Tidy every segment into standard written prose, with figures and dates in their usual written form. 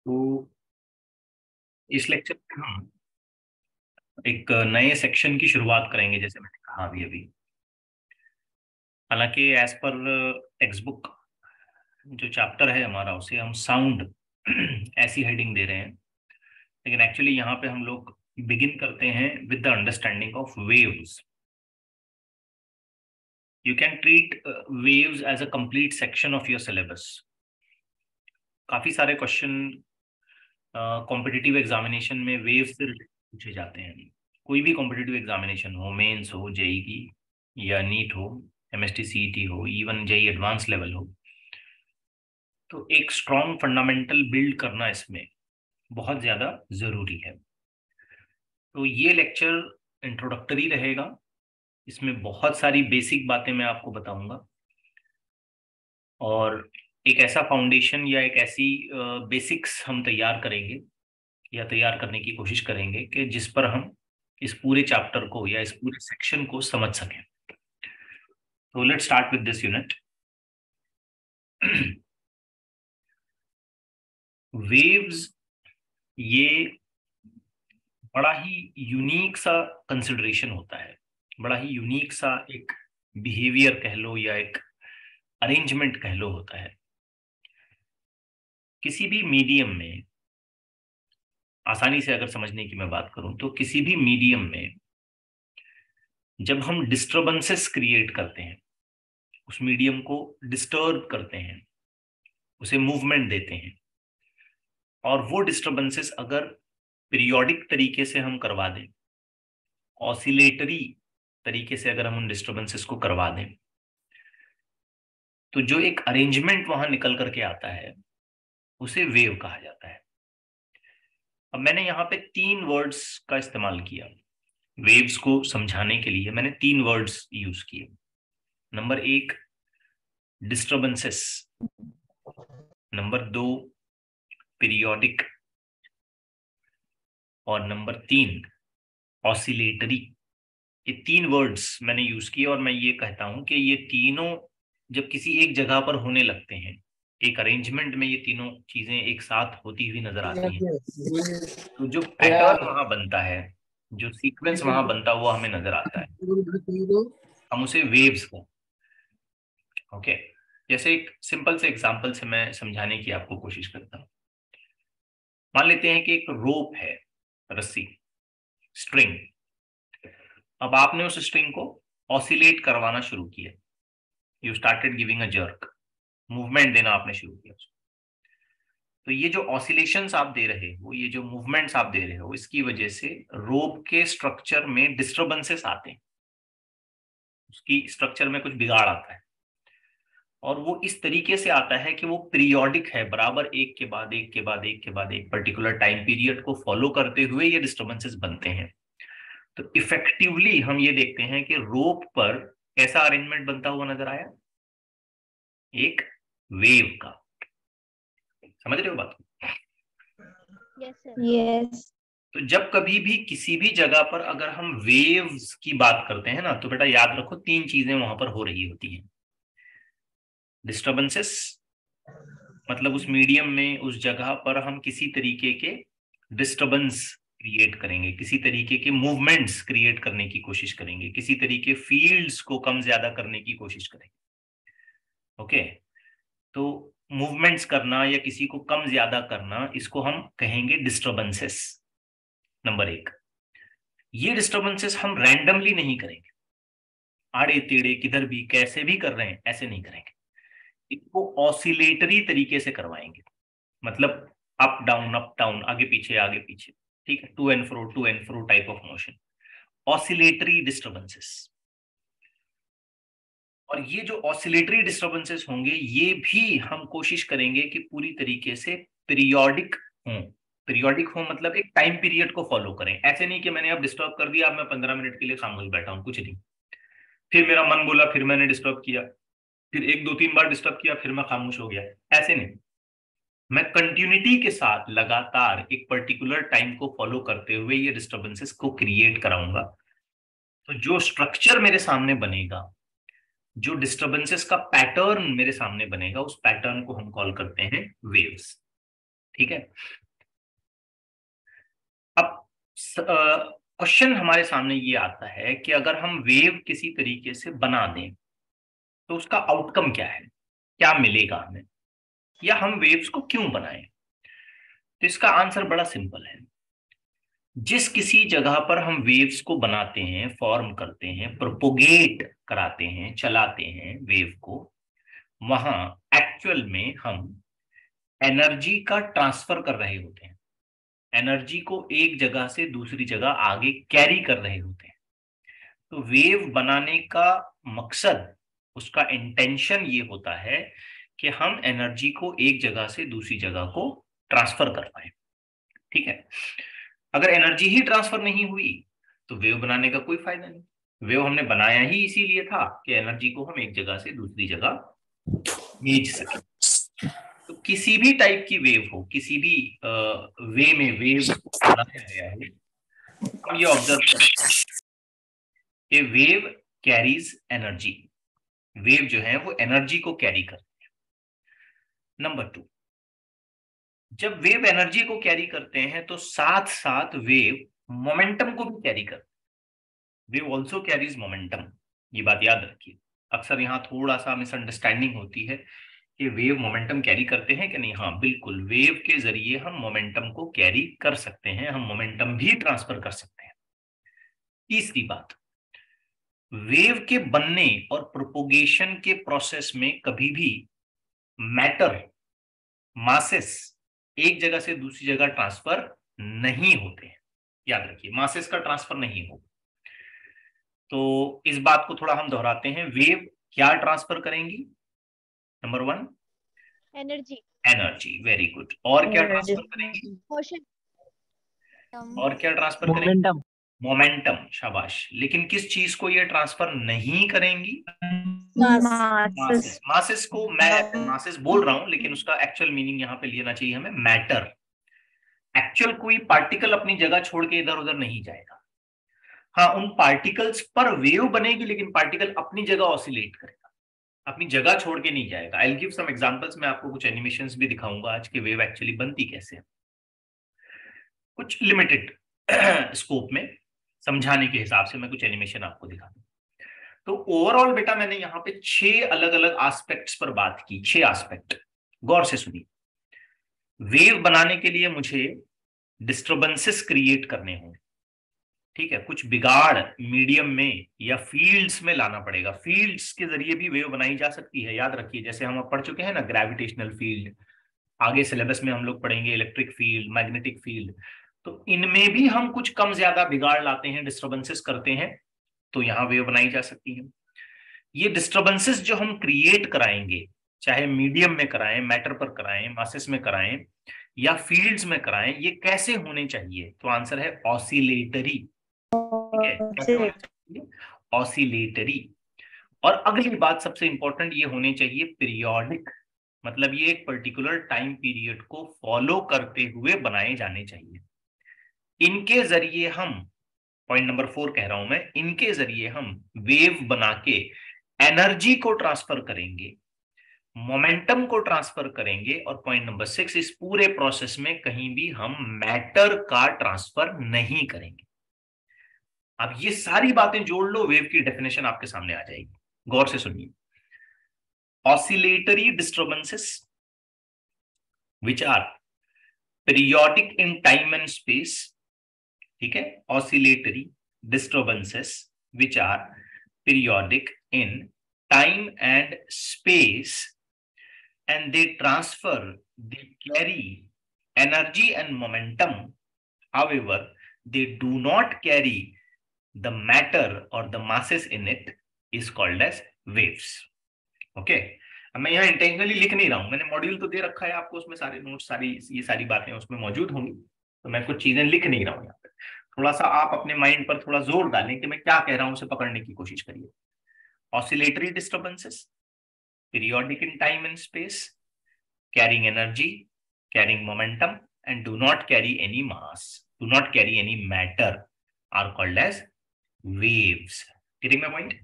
तो इस लेक्चर में हम एक नए सेक्शन की शुरुआत करेंगे, जैसे मैंने कहा अभी अभी। हालांकि एज पर टेक्स्ट बुक जो चैप्टर है हमारा, उसे हम साउंड ऐसी हेडिंग दे रहे हैं, लेकिन एक्चुअली यहाँ पे हम लोग बिगिन करते हैं with the understanding of waves. You can treat waves as a complete section of your syllabus. काफी सारे क्वेश्चन कॉम्पिटिटिव एग्जामिनेशन में वेव से related पूछे जाते हैं। कोई भी कॉम्पिटिटिव एग्जामिनेशन हो, मेंस हो, जेई की या नीट हो, एमएसटी सीईटी हो, इवन जेई एडवांस लेवल हो, तो एक स्ट्रॉन्ग फंडामेंटल बिल्ड करना इसमें बहुत ज़्यादा ज़रूरी है। तो ये लेक्चर इंट्रोडक्टरी रहेगा। इसमें बहुत सारी बेसिक बातें मैं आपको बताऊंगा और एक ऐसा फाउंडेशन या एक ऐसी बेसिक्स हम तैयार करेंगे या तैयार करने की कोशिश करेंगे कि जिस पर हम इस पूरे चैप्टर को या इस पूरे सेक्शन को समझ सकें। तो let's start with this unit. Waves ये बड़ा ही यूनिक सा कंसिडरेशन होता है, बड़ा ही यूनिक सा एक बिहेवियर कह लो या एक अरेंजमेंट कह लो होता है। किसी भी मीडियम में, आसानी से अगर समझने की मैं बात करूं तो किसी भी मीडियम में जब हम डिस्टरबेंसेस क्रिएट करते हैं, उस मीडियम को डिस्टर्ब करते हैं, उसे मूवमेंट देते हैं, और वो डिस्टरबेंसेस अगर पीरियोडिक तरीके से हम करवा दें, ऑसिलेटरी तरीके से अगर हम उन डिस्टरबेंसेस को करवा दें, तो जो एक अरेंजमेंट वहां निकल करके आता है उसे वेव कहा जाता है। अब मैंने यहाँ पे तीन वर्ड्स का इस्तेमाल किया वेव्स को समझाने के लिए। मैंने तीन वर्ड्स यूज किए। नंबर एक, डिस्टरबेंसेस। नंबर दो, पीरियोडिक। और नंबर तीन, ऑसिलेटरी। ये तीन वर्ड्स मैंने यूज किए और मैं ये कहता हूं कि ये तीनों जब किसी एक जगह पर होने लगते हैं, एक अरेंजमेंट में ये तीनों चीजें एक साथ होती हुई नजर आती हैं, तो जो पैटर्न वहां बनता है, जो सीक्वेंस वहां बनता है, वो हमें नजर आता है। हम उसे वेव्स को, ओके, जैसे एक सिंपल से एग्जांपल से मैं समझाने की आपको कोशिश करता हूँ। मान लेते हैं कि एक रोप है, रस्सी, स्ट्रिंग। अब आपने उस स्ट्रिंग को ऑसिलेट करवाना शुरू किया। You started giving a jerk, movement देना आपने शुरू किया उसको। तो ये जो ऑसिलेशंस आप दे रहे हो, ये जो मूवमेंट्स आप दे रहे हो, इसकी वजह से रोप के स्ट्रक्चर में डिस्टरबेंसेस आते हैं, उसकी स्ट्रक्चर में कुछ बिगाड़ आता है। और वो इस तरीके से आता है कि वो पीरियोडिक है, बराबर एक के बाद एक के बाद एक के बाद एक पर्टिकुलर टाइम पीरियड को फॉलो करते हुए ये डिस्टरबेंसेस बनते हैं। तो इफेक्टिवली हम ये देखते हैं कि रोप पर कैसा अरेंजमेंट बनता हुआ नजर आया, एक वेव का। समझ रहे हो बात? Yes sir. यस। तो जब कभी भी किसी भी जगह पर अगर हम वेव्स की बात करते हैं ना, तो बेटा याद रखो तीन चीजें वहां पर हो रही होती हैं। डिस्टरबेंसेस, मतलब उस मीडियम में, उस जगह पर हम किसी तरीके के डिस्टरबेंस क्रिएट करेंगे, किसी तरीके के मूवमेंट्स क्रिएट करने की कोशिश करेंगे, किसी तरीके फील्ड्स को कम ज्यादा करने की कोशिश करेंगे। ओके, तो मूवमेंट्स करना या किसी को कम ज्यादा करना, इसको हम कहेंगे डिस्टरबेंसेस। नंबर एक, ये डिस्टरबेंसेस हम रैंडमली नहीं करेंगे, आड़े टेढ़े किधर भी कैसे भी कर रहे हैं ऐसे नहीं करेंगे, इसको ऑसिलेटरी तरीके से करवाएंगे। मतलब अप डाउन, आगे पीछे आगे पीछे, ठीक है, to and fro type of motion, oscillatory disturbances. और ये जो ऑसिलेटरी डिस्टरबेंसेस होंगे, ये भी हम कोशिश करेंगे कि पूरी तरीके से पीरियोडिक हों। पीरियोडिक हो मतलब एक टाइम पीरियड को फॉलो करें। ऐसे नहीं कि मैंने अब डिस्टर्ब कर दिया, अब मैं 15 मिनट के लिए खामोश बैठा हूं, कुछ नहीं, फिर मेरा मन बोला, फिर मैंने डिस्टर्ब किया, फिर एक दो तीन बार डिस्टर्ब किया, फिर मैं खामोश हो गया। ऐसे नहीं, मैं कंटिन्यूटी के साथ लगातार एक पर्टिकुलर टाइम को फॉलो करते हुए ये डिस्टरबेंसेस को क्रिएट कराऊंगा। तो जो स्ट्रक्चर मेरे सामने बनेगा, जो डिस्टरबेंसेस का पैटर्न मेरे सामने बनेगा, उस पैटर्न को हम कॉल करते हैं वेव्स। ठीक है। अब क्वेश्चन हमारे सामने ये आता है कि अगर हम वेव किसी तरीके से बना दें तो उसका आउटकम क्या है, क्या मिलेगा हमें, या हम वेव्स को क्यों बनाएं। तो इसका आंसर बड़ा सिंपल है। जिस किसी जगह पर हम वेव्स को बनाते हैं, फॉर्म करते हैं, प्रोपोगेट कराते हैं, चलाते हैं वेव को, वहां एक्चुअल में हम एनर्जी का ट्रांसफर कर रहे होते हैं, एनर्जी को एक जगह से दूसरी जगह आगे कैरी कर रहे होते हैं। तो वेव बनाने का मकसद, उसका इंटेंशन ये होता है कि हम एनर्जी को एक जगह से दूसरी जगह को ट्रांसफर कर पाए। ठीक है। अगर एनर्जी ही ट्रांसफर नहीं हुई तो वेव बनाने का कोई फायदा नहीं। वेव हमने बनाया ही इसीलिए था कि एनर्जी को हम एक जगह से दूसरी जगह भेज सके। तो किसी भी टाइप की वेव हो, किसी भी वे में वेव बनाया गया है, हम ये ऑब्जर्व करते हैं कि वेव कैरीज एनर्जी। वेव जो है वो एनर्जी को कैरी करते हैं। नंबर 2, जब वेव एनर्जी को कैरी करते हैं तो साथ साथ वेव मोमेंटम को भी कैरी करते हैं। वेव ऑल्सो कैरीज मोमेंटम, ये बात याद रखिए। अक्सर यहाँ थोड़ा सा मिसअंडरस्टैंडिंग होती है कि वेव मोमेंटम कैरी करते हैं कि नहीं। हाँ बिल्कुल, वेव के जरिए हम मोमेंटम को कैरी कर सकते हैं, हम मोमेंटम भी ट्रांसफर कर सकते हैं। तीसरी बात, वेव के बनने और प्रोपोगेशन के प्रोसेस में कभी भी मैटर, मासेस एक जगह से दूसरी जगह ट्रांसफर नहीं होते हैं। याद रखिए, मासेस का ट्रांसफर नहीं होगा। तो इस बात को थोड़ा हम दोहराते हैं। वेव क्या ट्रांसफर करेंगी? Number 1, energy. Energy, very good. और क्या ट्रांसफर करेंगी? मोशन। और क्या ट्रांसफर करेंगी? मोमेंटम। मोमेंटम, शाबाश। लेकिन किस चीज को ये ट्रांसफर नहीं करेंगी? मासेस। मासेस को मैं मासेस बोल रहा हूं, लेकिन उसका एक्चुअल मीनिंग यहां पे लेना चाहिए हमें मैटर। एक्चुअल कोई पार्टिकल अपनी जगह छोड़ के इधर उधर नहीं जाएगा। हाँ, उन पार्टिकल्स पर वेव बनेगी, लेकिन पार्टिकल अपनी जगह ऑसिलेट करेगा, अपनी जगह छोड़ के नहीं जाएगा। I will give some examples. मैं आपको कुछ एनिमेशंस भी दिखाऊंगा आज के वेव एक्चुअली बनती कैसे है, कुछ लिमिटेड स्कोप में समझाने के हिसाब से मैं कुछ एनिमेशन आपको दिखा दूं। तो ओवरऑल बेटा मैंने यहाँ पे 6 अलग अलग एस्पेक्ट्स पर बात की। 6 एस्पेक्ट, गौर से सुनिए। वेव बनाने के लिए मुझे डिस्टर्बेंसेस क्रिएट करने होंगे। ठीक है, कुछ बिगाड़ मीडियम में या फील्ड्स में लाना पड़ेगा। फील्ड्स के जरिए भी वेव बनाई जा सकती है। याद रखिए, जैसे हम अब पढ़ चुके हैं ना ग्रेविटेशनल फील्ड, आगे सिलेबस में हम लोग पढ़ेंगे इलेक्ट्रिक फील्ड, मैग्नेटिक फील्ड। तो इनमें भी हम कुछ कम ज्यादा बिगाड़ लाते हैं, डिस्टर्बेंसेस करते हैं, तो यहाँ वेव बनाई जा सकती है। ये डिस्टर्बेंसेस जो हम क्रिएट कराएंगे, चाहे मीडियम में कराएं, मैटर पर कराएं, मासेस में कराएं या फील्ड्स में कराएं, ये कैसे होने चाहिए? तो आंसर है ऑसिलेटरी। ठीक है, कैसे होने चाहिए? ऑसिलेटरी। और अगली बात सबसे इंपॉर्टेंट, ये होने चाहिए पीरियोडिक। मतलब ये एक पर्टिकुलर टाइम पीरियड को फॉलो करते हुए बनाए जाने चाहिए। इनके जरिए हम, पॉइंट नंबर 4 कह रहा हूं मैं, इनके जरिए हम वेव बना के एनर्जी को ट्रांसफर करेंगे, मोमेंटम को ट्रांसफर करेंगे, और पॉइंट नंबर 6, इस पूरे प्रोसेस में कहीं भी हम मैटर का ट्रांसफर नहीं करेंगे। अब ये सारी बातें जोड़ लो, वेव की डेफिनेशन आपके सामने आ जाएगी। गौर से सुनिए। Oscillatory disturbances which are periodic in time and space. ठीक है, oscillatory disturbances which are periodic in time and space, and they transfer, they carry energy and momentum. However, they do not carry the matter or the masses in it, is called as waves. Okay? अब मैं यहाँ intentionally लिख नहीं रहा हूं, मैंने module तो दे रखा है आपको, उसमें सारे नोट्स, ये सारी बातें उसमें मौजूद होंगी, तो मैं कुछ चीजें लिख नहीं रहा हूं यहाँ पे। थोड़ा सा आप अपने माइंड पर थोड़ा जोर डालें कि मैं क्या कह रहा हूं, उसे पकड़ने की कोशिश करिए। Oscillatory disturbances, periodic in time and space, carrying energy, carrying momentum, and do not carry any mass, do not carry any matter, are called as waves. Getting my point?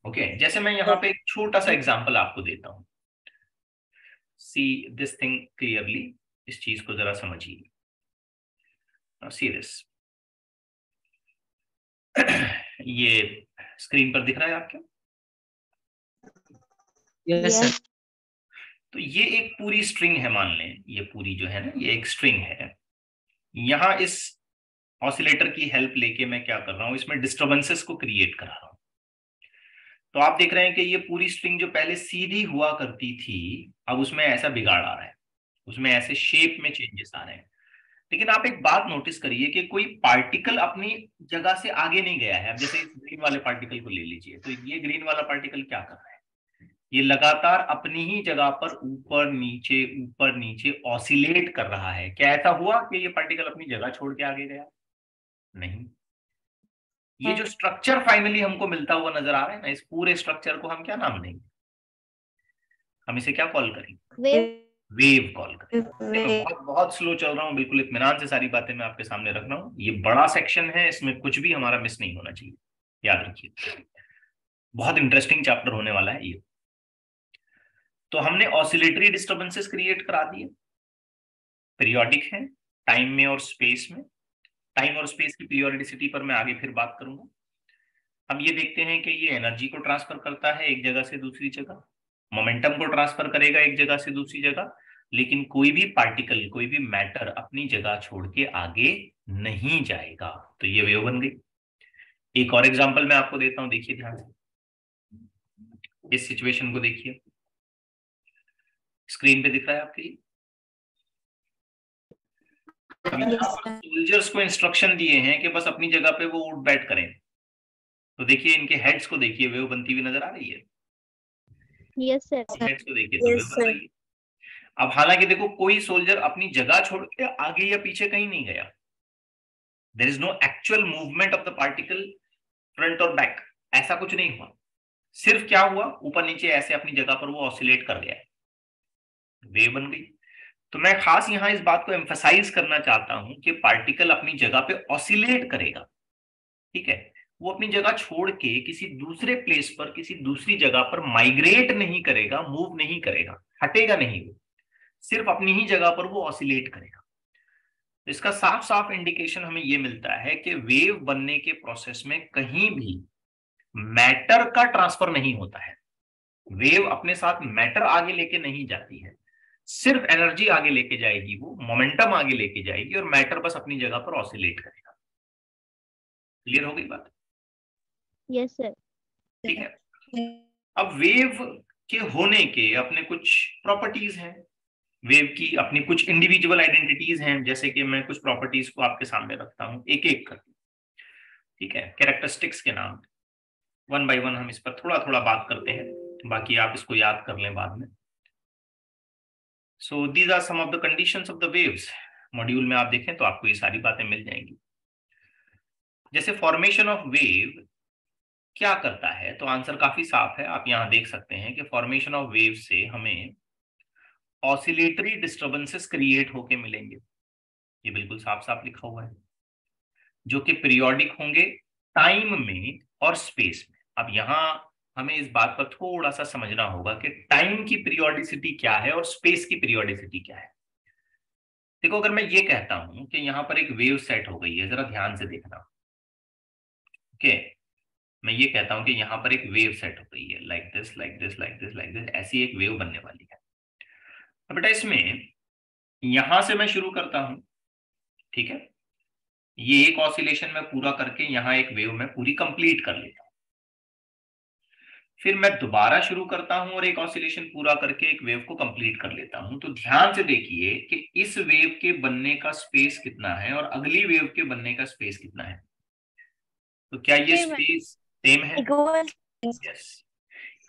Okay, जैसे मैं यहाँ पे एक छोटा सा एग्जांपल आपको देता हूं। सी दिस थिंग क्लियरली, इस चीज को जरा समझिए। सी दिस, ये स्क्रीन पर दिख रहा है आपके? Yes sir. तो ये एक पूरी स्ट्रिंग है, मान लें ये पूरी जो है ना, ये एक स्ट्रिंग है। यहां इस ऑसिलेटर की हेल्प लेके मैं क्या कर रहा हूं, इसमें डिस्टर्बेंसेस को क्रिएट कर रहा हूं। तो आप देख रहे हैं कि ये पूरी स्ट्रिंग जो पहले सीधी हुआ करती थी, अब उसमें ऐसा बिगाड़ आ रहा है, उसमें ऐसे शेप में चेंजेस आ रहे हैं। लेकिन आप एक बात नोटिस करिए कि कोई पार्टिकल अपनी जगह से आगे नहीं गया है। अब जैसे इस ग्रीन वाले पार्टिकल को ले लीजिए, तो ये ग्रीन वाला पार्टिकल क्या कर रहा है, ये लगातार अपनी ही जगह पर ऊपर नीचे ऑसिलेट कर रहा है। क्या ऐसा हुआ कि ये पार्टिकल अपनी जगह छोड़ के आगे गया? नहीं। ये जो स्ट्रक्चर फाइनली हमको मिलता हुआ नजर आ रहा है ना, इस पूरे स्ट्रक्चर को हम क्या नाम देंगे? हम इसे क्या कॉल करेंगे? वेव कॉल करेंगे। मैं बहुत बहुत स्लो चल रहा हूँ, बिल्कुल इत्मीनान से सारी बातें मैं आपके सामने रख रहा हूँ। ये बड़ा सेक्शन है, इसमें कुछ भी हमारा मिस नहीं होना चाहिए, याद रखिए। बहुत इंटरेस्टिंग चैप्टर होने वाला है ये। तो हमने ऑसिलेटरी डिस्टर्बेंसेस क्रिएट करा दिए, पीरियोडिक है टाइम में और स्पेस में। टाइम और स्पेस की पीरियोडिसिटी पर मैं आगे फिर बात करूंगा। हम ये देखते हैं कि ये एनर्जी को ट्रांसफर करता है एक जगह से दूसरी जगह, मोमेंटम को ट्रांसफर करेगा एक जगह से दूसरी जगह, लेकिन कोई भी पार्टिकल, कोई भी मैटर अपनी जगह छोड़ के आगे नहीं जाएगा। तो ये वेव बन गई। एक और एग्जांपल मैं आपको देता हूं, देखिए ध्यान से, इस सिचुएशन को देखिए, स्क्रीन पे दिख रहा है आपके। सोल्जर्स को इंस्ट्रक्शन दिए हैं कि बस अपनी जगह पे वो उठ बैठ करें। तो देखिए इनके हेड्स को देखिए, वेव बनती हुई नजर आ रही है। Yes sir. हेड्स को देखिए तो वेव बन रही है। अब हालांकि देखो, कोई सोल्जर अपनी जगह छोड़ के आगे या पीछे कहीं नहीं गया। There is no actual movement of the particle front और बैक, ऐसा कुछ नहीं हुआ। सिर्फ क्या हुआ, ऊपर नीचे ऐसे अपनी जगह पर वो ऑसिलेट कर गया, वेव बन गई। तो मैं खास यहां इस बात को एम्फसाइज करना चाहता हूं कि पार्टिकल अपनी जगह पे ऑसिलेट करेगा, ठीक है। वो अपनी जगह छोड़ के किसी दूसरे प्लेस पर, किसी दूसरी जगह पर माइग्रेट नहीं करेगा, मूव नहीं करेगा, हटेगा नहीं, वो सिर्फ अपनी ही जगह पर वो ऑसिलेट करेगा। तो इसका साफ साफ इंडिकेशन हमें ये मिलता है कि वेव बनने के प्रोसेस में कहीं भी मैटर का ट्रांसफर नहीं होता है। वेव अपने साथ मैटर आगे लेके नहीं जाती है, सिर्फ एनर्जी आगे लेके जाएगी, वो मोमेंटम आगे लेके जाएगी, और मैटर बस अपनी जगह पर ऑसिलेट करेगा। क्लियर हो गई बात? Yes sir. ठीक है। अब वेव के होने के अपने कुछ प्रॉपर्टीज हैं, वेव की अपनी कुछ इंडिविजुअल आइडेंटिटीज हैं। जैसे कि मैं कुछ प्रॉपर्टीज को आपके सामने रखता हूं एक एक करके, ठीक है, कैरेक्टरिस्टिक्स के नाम, वन बाय वन हम इस पर थोड़ा थोड़ा बात करते हैं, बाकी आप इसको याद कर लें बाद में। So these are some of the conditions of the waves. Module में आप देखें तो आपको ये सारी बातें मिल जाएंगी। जैसे फॉर्मेशन ऑफ वेव क्या करता है, तो आंसर काफी साफ है, आप यहां देख सकते हैं कि फॉर्मेशन ऑफ वेव से हमें ऑसिलेटरी डिस्टर्बेंसेस क्रिएट होके मिलेंगे। ये बिल्कुल साफ साफ लिखा हुआ है, जो कि पीरियोडिक होंगे टाइम में और स्पेस में। अब यहां हमें इस बात पर थोड़ा सा समझना होगा कि टाइम की पीरियोडिसिटी क्या है और स्पेस की पीरियोडिसिटी क्या है। देखो, अगर मैं ये कहता हूं कि यहां पर एक वेव सेट हो गई है, जरा ध्यान से देखना, ओके। मैं ये कहता हूं कि यहां पर एक वेव सेट हो गई है, like this like this like this like this, ऐसी एक वेव बनने वाली है। अब बेटा इसमें यहां से मैं शुरू करता हूं, ठीक है, ये एक ऑसिलेशन में पूरा करके यहां एक वेव में पूरी कंप्लीट कर लेता हूं। फिर मैं दोबारा शुरू करता हूं और एक ऑसिलेशन पूरा करके एक वेव को कंप्लीट कर लेता हूं। तो ध्यान से देखिए कि इस वेव के बनने का स्पेस कितना है और अगली वेव के बनने का स्पेस कितना है। तो क्या ये स्पेस सेम है? यस।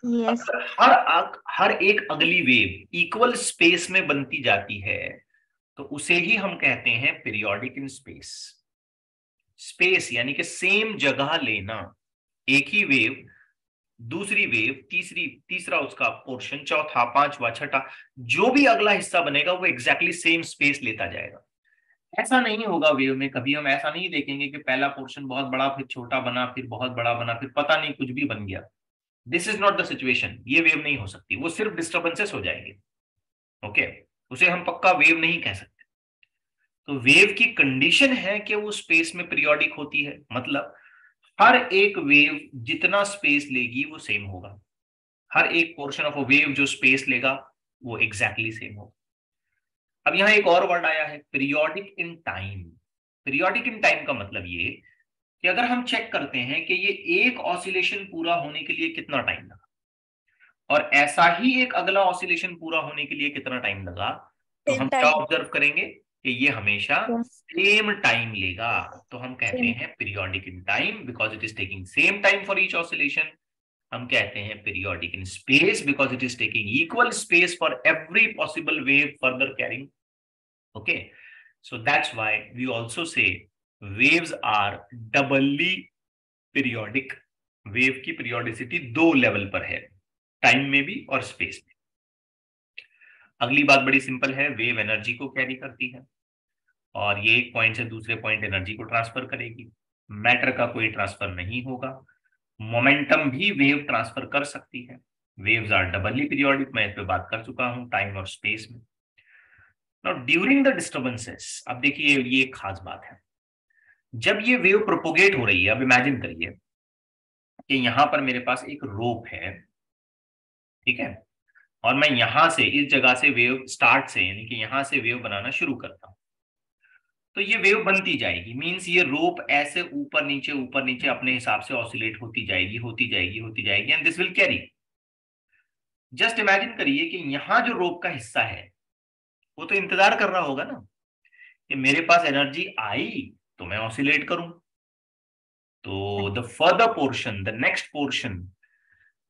अगर हर एक अगली वेव इक्वल स्पेस में बनती जाती है तो उसे ही हम कहते हैं पीरियोडिक इन स्पेस। स्पेस यानी कि सेम जगह लेना, एक ही वेव, दूसरी वेव, तीसरा उसका पोर्शन, चौथा, पांचवा, छठा, जो भी अगला हिस्सा बनेगा वो एग्जैक्टली सेम स्पेस लेता जाएगा। ऐसा नहीं होगा वेव में, कभी हम ऐसा नहीं देखेंगे कि पहला पोर्शन बहुत बड़ा, फिर छोटा बना, फिर बहुत बड़ा बना, फिर पता नहीं कुछ भी बन गया। This is not the situation. ये वेव नहीं हो सकती, वो सिर्फ डिस्टर्बेंसेस हो जाएंगे। ओके, उसे हम पक्का वेव नहीं कह सकते। तो वेव की कंडीशन है कि वो स्पेस में पीरियोडिक होती है, मतलब हर एक वेव जितना स्पेस लेगी वो सेम होगा, हर एक पोर्शन ऑफ अ वेव जो स्पेस लेगा वो एग्जैक्टली सेम होगा। अब यहां एक और वर्ड आया है, periodic in time. Periodic in time का मतलब ये कि अगर हम चेक करते हैं कि ये एक ऑसिलेशन पूरा होने के लिए कितना टाइम लगा और ऐसा ही एक अगला ऑसिलेशन पूरा होने के लिए कितना टाइम लगा, तो हम क्या ऑब्जर्व करेंगे कि ये हमेशा सेम टाइम लेगा। तो हम कहते हैं periodic in time because it is taking same time for each oscillation. हम कहते हैं periodic in space because it is taking equal space for every possible wave further carrying. Okay, so that's why we also say waves are doubly periodic. Wave की periodicity दो level पर है, time में भी और स्पेस में। अगली बात बड़ी सिंपल है, वेव एनर्जी को कैरी करती है और ये एक पॉइंट से दूसरे पॉइंट एनर्जी को ट्रांसफर करेगी। मैटर का कोई ट्रांसफर नहीं होगा। मोमेंटम भी वेव ट्रांसफर कर सकती है। वेव्स आर डबली पीरियोडिक, मैं इस पे बात कर चुका हूं टाइम और स्पेस में। नाउ ड्यूरिंग द डिस्टर्बेंसेस, अब देखिए ये एक खास बात है, जब ये वेव प्रोपोगेट हो रही है, अब इमेजिन करिए कि यहां पर मेरे पास एक रोप है, ठीक है, और मैं यहां से इस जगह से वेव स्टार्ट से यानी कि यहां से वेव बनाना शुरू करता हूं, तो ये वेव बनती जाएगी। मींस ये रोप ऐसे ऊपर नीचे अपने हिसाब से ऑसिलेट होती जाएगी and this will carry. Just imagine करिए कि यहां जो रोप का हिस्सा है वो तो इंतजार कर रहा होगा ना कि मेरे पास एनर्जी आई तो मैं ऑसिलेट करूं। तो the further portion, the next portion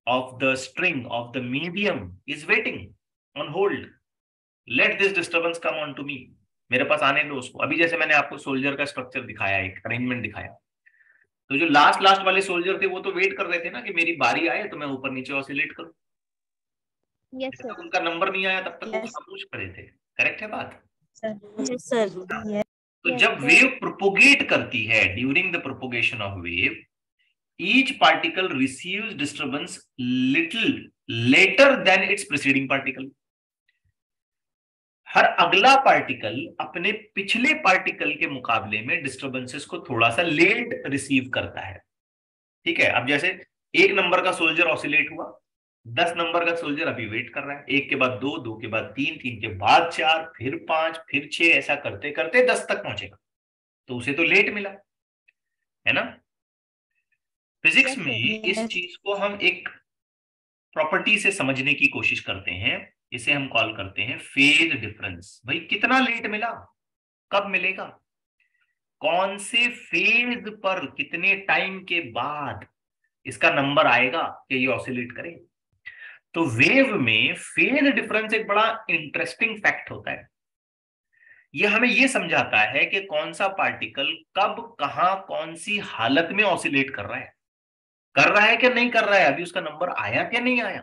of the string of the medium is waiting on hold. Let this disturbance come on to me. मेरे पास आने दो उसको। अभी जैसे मैंने आपको सोल्जर का स्ट्रक्चर दिखाया, एक अरेंजमेंट दिखाया, तो जो लास्ट लास्ट वाले सोल्जर थे वो तो वेट कर रहे थे ना कि मेरी बारी आए तो मैं ऊपर नीचे ऑसिलेट करूं। Yes, जब sir. तक उनका नंबर नहीं आया तब तक वो खामोश खड़े थे। करेक्ट है बात? Yes, sir. तो Yes, जब sir. वेव प्रोपोगेट करती है, during the propagation of wave, each particle receives disturbance little later than its preceding particle. हर अगला पार्टिकल अपने पिछले पार्टिकल के मुकाबले में डिस्टर्बेंसेस को थोड़ा सा लेट रिसीव करता है। ठीक है, अब जैसे एक नंबर का सोल्जर ऑसिलेट हुआ, 10 नंबर का सोल्जर अभी वेट कर रहा है, एक के बाद दो, दो के बाद तीन, तीन के बाद चार, फिर पांच, फिर छह, ऐसा करते करते 10 तक पहुंचेगा, तो उसे तो लेट मिला है ना। फिजिक्स Yes, में sir. इस चीज को हम एक प्रॉपर्टी से समझने की कोशिश करते हैं, इसे हम कॉल करते हैं फेज डिफरेंस। भाई कितना लेट मिला, कब मिलेगा, कौन से फेज पर कितने टाइम के बाद इसका नंबर आएगा कि ये ऑसिलेट करे। तो वेव में फेज डिफरेंस एक बड़ा इंटरेस्टिंग फैक्ट होता है। ये हमें ये समझाता है कि कौन सा पार्टिकल कब कहां कौन सी हालत में ऑसिलेट कर रहा है क्या नहीं कर रहा है, अभी उसका नंबर आया क्या नहीं आया।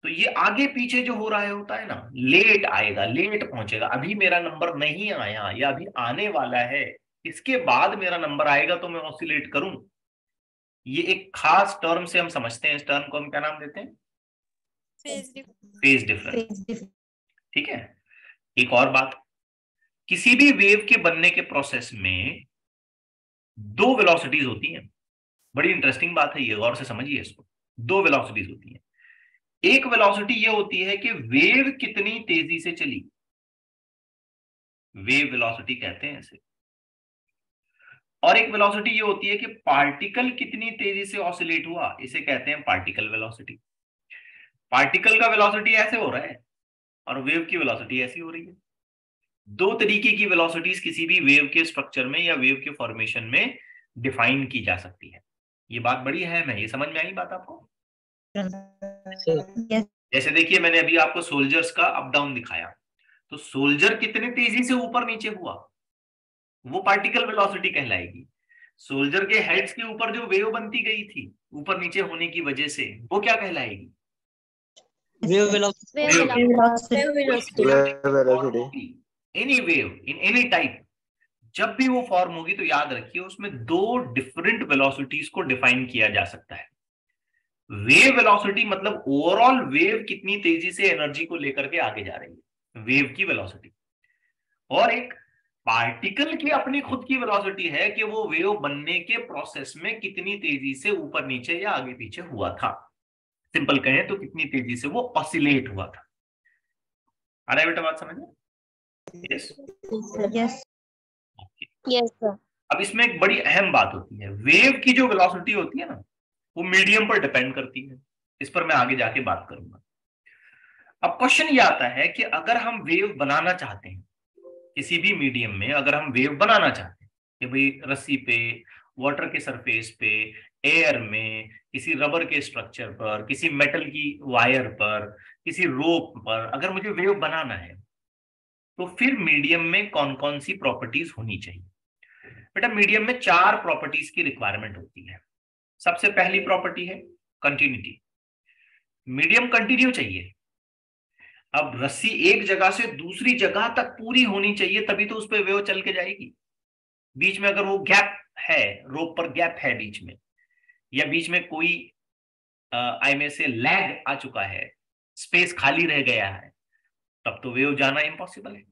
तो ये आगे पीछे जो हो रहा है होता है ना, लेट आएगा, लेट पहुंचेगा, अभी मेरा नंबर नहीं आया या अभी आने वाला है, इसके बाद मेरा नंबर आएगा तो मैं ऑसिलेट करूं। ये एक खास टर्म से हम समझते हैं, इस टर्म को हम क्या नाम देते हैं, फेज डिफरेंस। ठीक है, एक और बात, किसी भी वेव के बनने के प्रोसेस में दो वेलोसिटीज होती हैं। बड़ी इंटरेस्टिंग बात है ये, गौर से समझिए इसको। दो वेलोसिटीज होती हैं। एक वेलोसिटी ये होती है कि वेव कितनी तेजी से चली, वेव वेलोसिटी कहते हैं इसे। और एक वेलोसिटी ये होती है कि पार्टिकल कितनी तेजी से ऑसिलेट हुआ, इसे कहते हैं पार्टिकल वेलोसिटी। पार्टिकल का वेलोसिटी ऐसे हो रहा है और वेव की वेलोसिटी ऐसी हो रही है। दो तरीके की वेलोसिटीज किसी भी वेव के स्ट्रक्चर में या वेव के फॉर्मेशन में डिफाइन की जा सकती है। ये बात बड़ी अहम है, ये समझ में आई बात आपको? जैसे देखिए मैंने अभी आपको सोल्जर्स का अप डाउन दिखाया, तो सोल्जर कितने तेजी से ऊपर नीचे हुआ वो पार्टिकल वेलोसिटी कहलाएगी। सोल्जर के हेड्स के ऊपर जो वेव बनती गई थी ऊपर नीचे होने की वजह से, वो क्या कहलाएगी, Wave velocity. Any wave in any type जब भी वो फॉर्म होगी तो याद रखिए उसमें दो डिफरेंट वेलोसिटीज को डिफाइन किया जा सकता है। वेव वेलोसिटी मतलब ओवरऑल वेव कितनी तेजी से एनर्जी को लेकर के आगे जा रही है, वेव की वेलोसिटी। और एक पार्टिकल की अपनी खुद की वेलोसिटी है कि वो वेव बनने के प्रोसेस में कितनी तेजी से ऊपर नीचे या आगे पीछे हुआ था। सिंपल कहें तो कितनी तेजी से वो ऑसिलेट हुआ था। आ रहा है बेटा बात समझ में? Yes yes yes sir. अब इसमें एक बड़ी अहम बात होती है, वेव की जो वेलोसिटी होती है ना वो मीडियम पर डिपेंड करती है। इस पर मैं आगे जाके बात करूंगा। अब क्वेश्चन ये आता है कि अगर हम वेव बनाना चाहते हैं किसी भी मीडियम में, अगर हम वेव बनाना चाहते हैं कि भाई रस्सी पे, वाटर के सरफेस पे, एयर में, किसी रबर के स्ट्रक्चर पर, किसी मेटल की वायर पर, किसी रोप पर, अगर मुझे वेव बनाना है तो फिर मीडियम में कौन कौन सी प्रॉपर्टीज होनी चाहिए? बेटा मीडियम में 4 प्रॉपर्टीज की रिक्वायरमेंट होती है। सबसे पहली प्रॉपर्टी है कंटिन्यूटी। मीडियम कंटिन्यू चाहिए। अब रस्सी एक जगह से दूसरी जगह तक पूरी होनी चाहिए तभी तो उस पर वेव चल के जाएगी। बीच में अगर वो गैप है, रोप पर गैप है बीच में, या बीच में कोई आई में से लैग आ चुका है, स्पेस खाली रह गया है, तब तो वेव जाना इम्पॉसिबल है।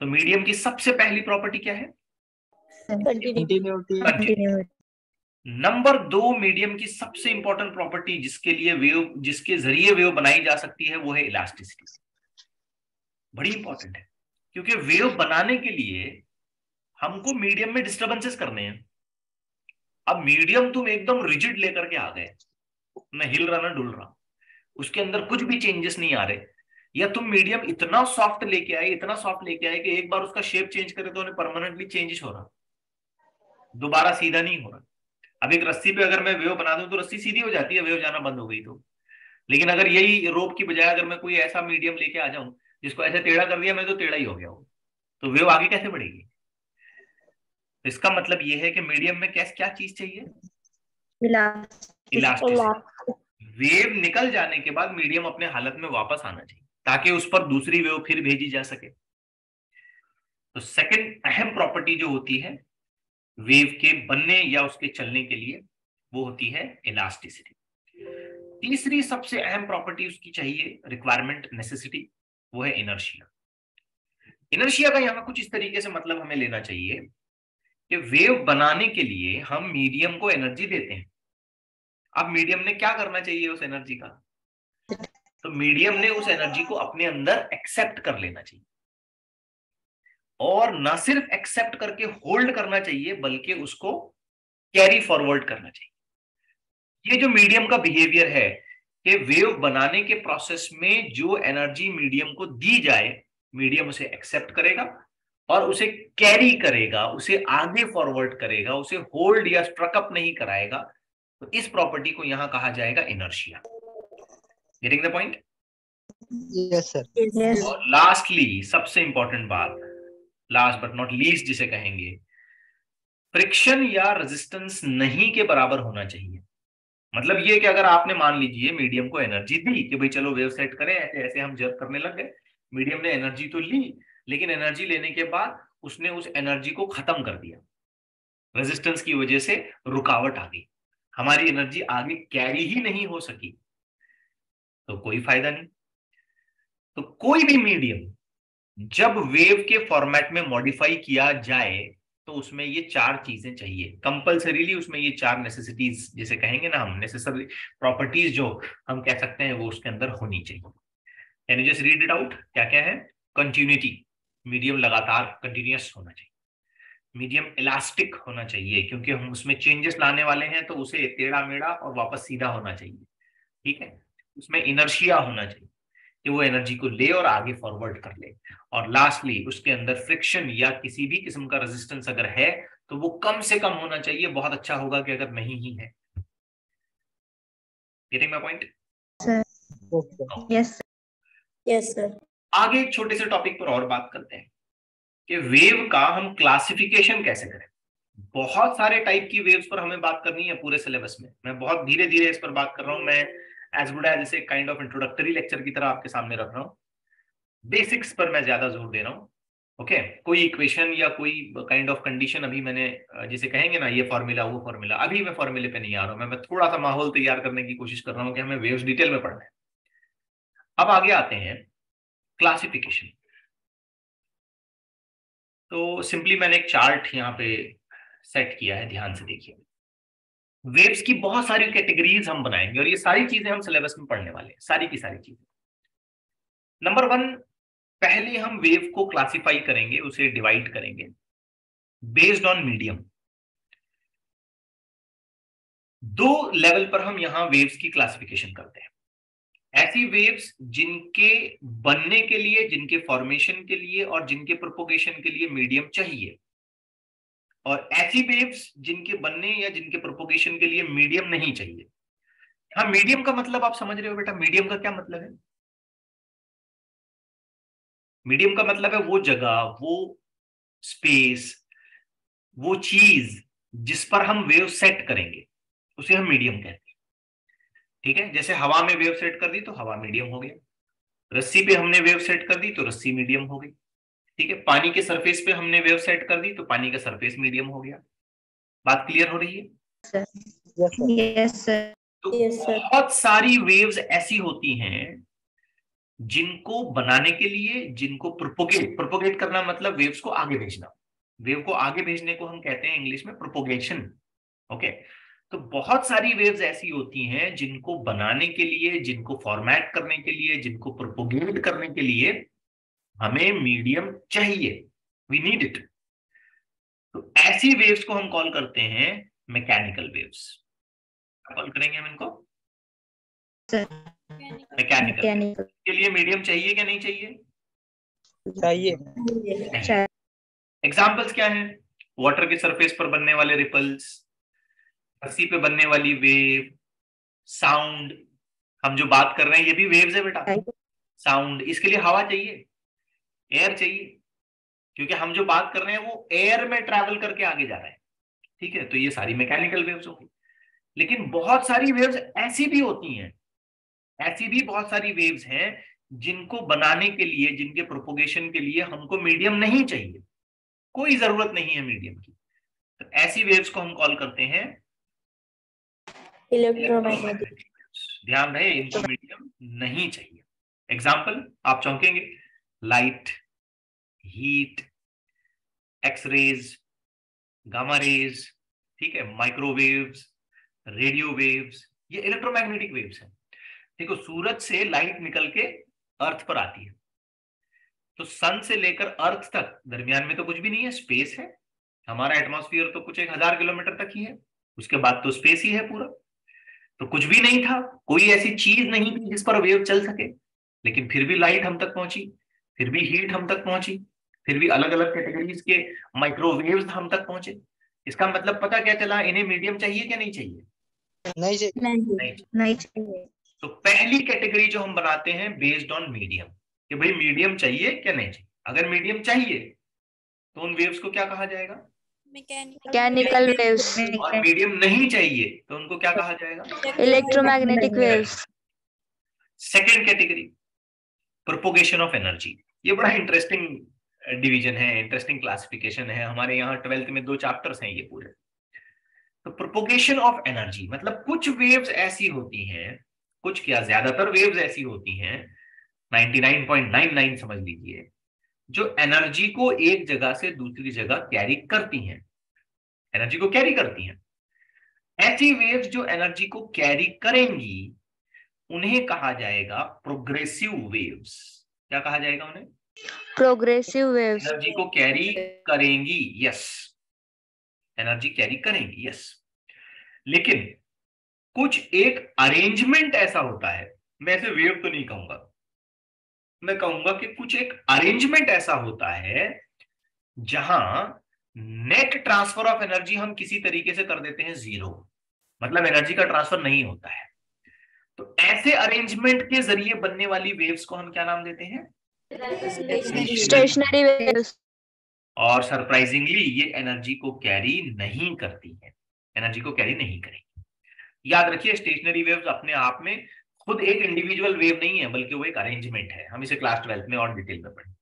तो मीडियम की सबसे पहली प्रॉपर्टी क्या है? कंटिन्यूटी। नंबर 2 मीडियम की सबसे इंपॉर्टेंट प्रॉपर्टी जिसके लिए वेव, जिसके जरिए वेव बनाई जा सकती है, वो है इलास्टिसिटी। बड़ी इंपॉर्टेंट है क्योंकि वेव बनाने के लिए हमको मीडियम में डिस्टर्बेंसेस करने हैं। अब मीडियम तुम एकदम रिजिड लेकर के आ गए, न हिल रहा न डुल रहा, उसके अंदर कुछ भी चेंजेस नहीं आ रहे, या तुम मीडियम इतना सॉफ्ट लेके आए, इतना सॉफ्ट लेके आए कि एक बार उसका शेप चेंज करे तो उन्हें परमानेंटली चेंजेस हो रहा, दोबारा सीधा नहीं हो रहा। अब एक रस्सी पे अगर मैं वेव बना दूं तो रस्सी सीधी हो जाती है, वेव जाना बंद हो गई तो। लेकिन अगर यही रोप की बजाय अगर मैं कोई ऐसा मीडियम लेके आ जाऊं जिसको ऐसे टेढ़ा कर दिया मैं, तो टेढ़ा ही हो गया हो, तो वेव आगे कैसे बढ़ेगी? इसका मतलब यह है कि मीडियम में क्या चीज चाहिए? इलास्टिसिटी। वेव निकल जाने के बाद मीडियम अपने हालत में वापस आना चाहिए ताकि उस पर दूसरी वेव फिर भेजी जा सके। तो सेकंड अहम प्रॉपर्टी जो होती है वेव के बनने या उसके चलने के लिए, वो होती है इलास्टिसिटी। तीसरी सबसे अहम प्रॉपर्टी उसकी चाहिए, रिक्वायरमेंट, नेसेसिटी, वो है इनर्शिया। इनर्शिया का यहां कुछ इस तरीके से मतलब हमें लेना चाहिए कि वेव बनाने के लिए हम मीडियम को एनर्जी देते हैं। अब मीडियम ने क्या करना चाहिए उस एनर्जी का? तो मीडियम ने उस एनर्जी को अपने अंदर एक्सेप्ट कर लेना चाहिए, और ना सिर्फ एक्सेप्ट करके होल्ड करना चाहिए बल्कि उसको कैरी फॉरवर्ड करना चाहिए। ये जो मीडियम का बिहेवियर है कि वेव बनाने के प्रोसेस में जो एनर्जी मीडियम को दी जाए, मीडियम उसे एक्सेप्ट करेगा और उसे कैरी करेगा, उसे आगे फॉरवर्ड करेगा, उसे होल्ड या स्ट्रकअप नहीं कराएगा। तो इस प्रॉपर्टी को यहां कहा जाएगा inertia. Getting the point? Yes sir. और लास्टली सबसे इंपॉर्टेंट बात, लास्ट बट नॉट लीस्ट जिसे कहेंगे, फ्रिक्शन या रेजिस्टेंस नहीं के बराबर होना चाहिए। मतलब ये कि अगर आपने मान लीजिए मीडियम को एनर्जी दी कि भाई चलो वेव सेट करें, ऐसे ऐसे हम जर्क करने लग गए, मीडियम ने एनर्जी तो ली, लेकिन एनर्जी लेने के बाद उसने उस एनर्जी को खत्म कर दिया, रेजिस्टेंस की वजह से रुकावट आ गई, हमारी एनर्जी आगे कैरी ही नहीं हो सकी, तो कोई फायदा नहीं। तो कोई भी मीडियम जब वेव के फॉर्मेट में मॉडिफाई किया जाए तो उसमें ये 4 चीजें चाहिए कंपल्सरीली, उसमें ये 4 नेसेसिटीज जिसे कहेंगे ना हम, नेसेसरी प्रॉपर्टीज जो हम कह सकते हैं, वो उसके अंदर होनी चाहिए। Can you just read it out? क्या क्या है? कंटिन्यूटी, मीडियम लगातार कंटिन्यूअस होना चाहिए। मीडियम इलास्टिक होना चाहिए क्योंकि हम उसमें चेंजेस लाने वाले हैं, तो उसे टेढ़ा मेढ़ा और वापस सीधा होना चाहिए, ठीक है। उसमें इनर्शिया होना चाहिए कि वो एनर्जी को ले और आगे फॉरवर्ड कर ले। और लास्टली उसके अंदर फ्रिक्शन या किसी भी किस्म का रेजिस्टेंस अगर है तो वो कम से कम होना चाहिए, बहुत अच्छा होगा कि अगर नहीं ही है। Getting my point? Yes sir. आगे एक छोटे से टॉपिक पर और बात करते हैं कि वेव का हम क्लासिफिकेशन कैसे करें। बहुत सारे टाइप की वेव्स पर हमें बात करनी है पूरे सिलेबस में, मैं बहुत धीरे धीरे इस पर बात कर रहा हूं, मैं एज गुड एज इसे काइंड ऑफ इंट्रोडक्टरी लेक्चर की तरह आपके सामने रख रहा हूं, बेसिक्स पर मैं ज्यादा जोर दे रहा हूं। ओके कोई इक्वेशन या कोई काइंड ऑफ कंडीशन अभी मैंने जिसे कहेंगे ना ये फॉर्मूला वो फॉर्मूला, अभी मैं फॉर्मूले पे नहीं आ रहा हूं, मैं थोड़ा सा माहौल तैयार करने की कोशिश कर रहा हूं कि हमें वेव्स डिटेल में पढ़ना है। अब आगे आते हैं क्लासिफिकेशन। तो सिंपली मैंने एक चार्ट यहाँ पे सेट किया है, ध्यान से देखिए। वेव्स की बहुत सारी कैटेगरीज हम बनाएंगे और ये सारी चीजें हम सिलेबस में पढ़ने वाले हैं, सारी की सारी चीजें। नंबर 1, पहले हम वेव को क्लासिफाई करेंगे, उसे डिवाइड करेंगे बेस्ड ऑन मीडियम। 2 लेवल पर हम यहां वेव्स की क्लासिफिकेशन करते हैं। ऐसी वेव्स जिनके बनने के लिए, जिनके फॉर्मेशन के लिए और जिनके प्रोपोगेशन के लिए मीडियम चाहिए, और ऐसी वेव्स जिनके बनने या जिनके प्रोपोगेशन के लिए मीडियम नहीं चाहिए। हाँ, मीडियम का मतलब आप समझ रहे हो बेटा, मीडियम का क्या मतलब है? मीडियम का मतलब है वो जगह, वो स्पेस, वो चीज जिस पर हम वेव सेट करेंगे उसे हम मीडियम कहते हैं। ठीक है, जैसे हवा में वेव सेट कर दी तो हवा मीडियम हो गया, रस्सी पे हमने वेव सेट कर दी तो रस्सी मीडियम हो गई। ठीक है, पानी के सरफेस पे हमने वेव सेट कर दी तो पानी का सरफेस मीडियम हो गया। बात क्लियर हो रही है? Yes sir. तो बहुत सारी वेव्स ऐसी होती हैं जिनको बनाने के लिए, जिनको प्रोपोगेट करना मतलब वेव्स को आगे भेजना, वेव को आगे भेजने को हम कहते हैं इंग्लिश में प्रोपोगेशन। ओके, तो बहुत सारी वेव्स ऐसी होती हैं जिनको बनाने के लिए, जिनको फॉर्मेट करने के लिए, जिनको प्रोपोगेट करने के लिए हमें मीडियम चाहिए, वी नीड इट। तो ऐसी वेव्स को हम कॉल करते हैं मैकेनिकल वेव्स। कॉल करेंगे हम इनको मैकेनिकल। के लिए मीडियम चाहिए क्या नहीं चाहिए? चाहिए। एग्जाम्पल्स क्या हैं? वाटर के सरफेस पर बनने वाले रिपल्स, रस्सी पे बनने वाली वेव, साउंड, हम जो बात कर रहे हैं ये भी वेव्स है बेटा, साउंड। इसके लिए हवा चाहिए, एयर चाहिए, क्योंकि हम जो बात कर रहे हैं वो एयर में ट्रैवल करके आगे जा रहे हैं। ठीक है, तो ये सारी मैकेनिकल वेव्स होगी। लेकिन बहुत सारी वेव्स ऐसी भी होती हैं, ऐसी भी बहुत सारी वेव्स हैं जिनको बनाने के लिए, जिनके प्रोपोगेशन के लिए हमको मीडियम नहीं चाहिए, कोई जरूरत नहीं है मीडियम की। तो ऐसी वेव्स को हम कॉल करते हैं इलेक्ट्रोमैग्नेटिक। ध्यान रहे, इनको मीडियम नहीं चाहिए। एग्जाम्पल आप चौंकेंगे, light, heat, x rays, gamma rays, ठीक है, माइक्रोवेव्स, रेडियो वेव्स, ये इलेक्ट्रोमैग्नेटिक वेव्स हैं। देखो, सूरज से लाइट निकल के अर्थ पर आती है, तो सन से लेकर अर्थ तक दरमियान में तो कुछ भी नहीं है, स्पेस है। हमारा एटमॉस्फेयर तो कुछ 1000 किलोमीटर तक ही है, उसके बाद तो स्पेस ही है पूरा। तो कुछ भी नहीं था, कोई ऐसी चीज नहीं थी जिस पर वेव चल सके, लेकिन फिर भी लाइट हम तक पहुंची, फिर भी हीट हम तक पहुंची, फिर भी अलग अलग कैटेगरीज के माइक्रोवेव्स हम तक पहुंचे। इसका मतलब पता क्या चला, इन्हें मीडियम चाहिए क्या नहीं चाहिए? नहीं चाहिए। नहीं चाहिए। तो पहली कैटेगरी जो हम बनाते हैं बेस्ड ऑन मीडियम, कि भाई मीडियम चाहिए क्या नहीं चाहिए। अगर मीडियम चाहिए तो उन वेव्स को क्या कहा जाएगा? Mechanical waves. और मीडियम नहीं चाहिए तो उनको क्या कहा जाएगा? Electromagnetic waves. Second category, propagation of energy. ये बड़ा इंटरेस्टिंग डिवीजन है, इंटरेस्टिंग क्लासिफिकेशन है। हमारे यहाँ 12th में 2 चैप्टर्स हैं ये पूरे। तो प्रोपोगेशन ऑफ एनर्जी मतलब कुछ वेव्स ऐसी होती हैं, कुछ क्या ज्यादातर वेव्स ऐसी होती हैं, 99.99 समझ लीजिए, जो एनर्जी को एक जगह से दूसरी जगह कैरी करती हैं, एनर्जी को कैरी करती हैं। ऐसी वेव्स जो एनर्जी को कैरी करेंगी उन्हें कहा जाएगा प्रोग्रेसिव वेव्स। क्या कहा जाएगा उन्हें? Progressive waves. एनर्जी को कैरी करेंगी, यस, एनर्जी कैरी करेंगी, यस। लेकिन कुछ एक अरेंजमेंट ऐसा होता है, मैं इसे वेव तो नहीं कहूंगा, मैं कहूंगा कि कुछ एक अरेंजमेंट ऐसा होता है जहां नेट ट्रांसफर ऑफ एनर्जी हम किसी तरीके से कर देते हैं 0, मतलब एनर्जी का ट्रांसफर नहीं होता है। तो ऐसे अरेंजमेंट के जरिए बनने वाली वेव्स को हम क्या नाम देते हैं? Stationery waves. और सरप्राइजिंगली ये एनर्जी को कैरी नहीं करती है, एनर्जी को कैरी नहीं करेगी। याद रखिए, स्टेशनरी वेव्स अपने आप में खुद एक इंडिविजुअल वेव नहीं है, बल्कि वो एक अरेंजमेंट है। हम इसे क्लास 12th में और डिटेल में पढ़ेंगे।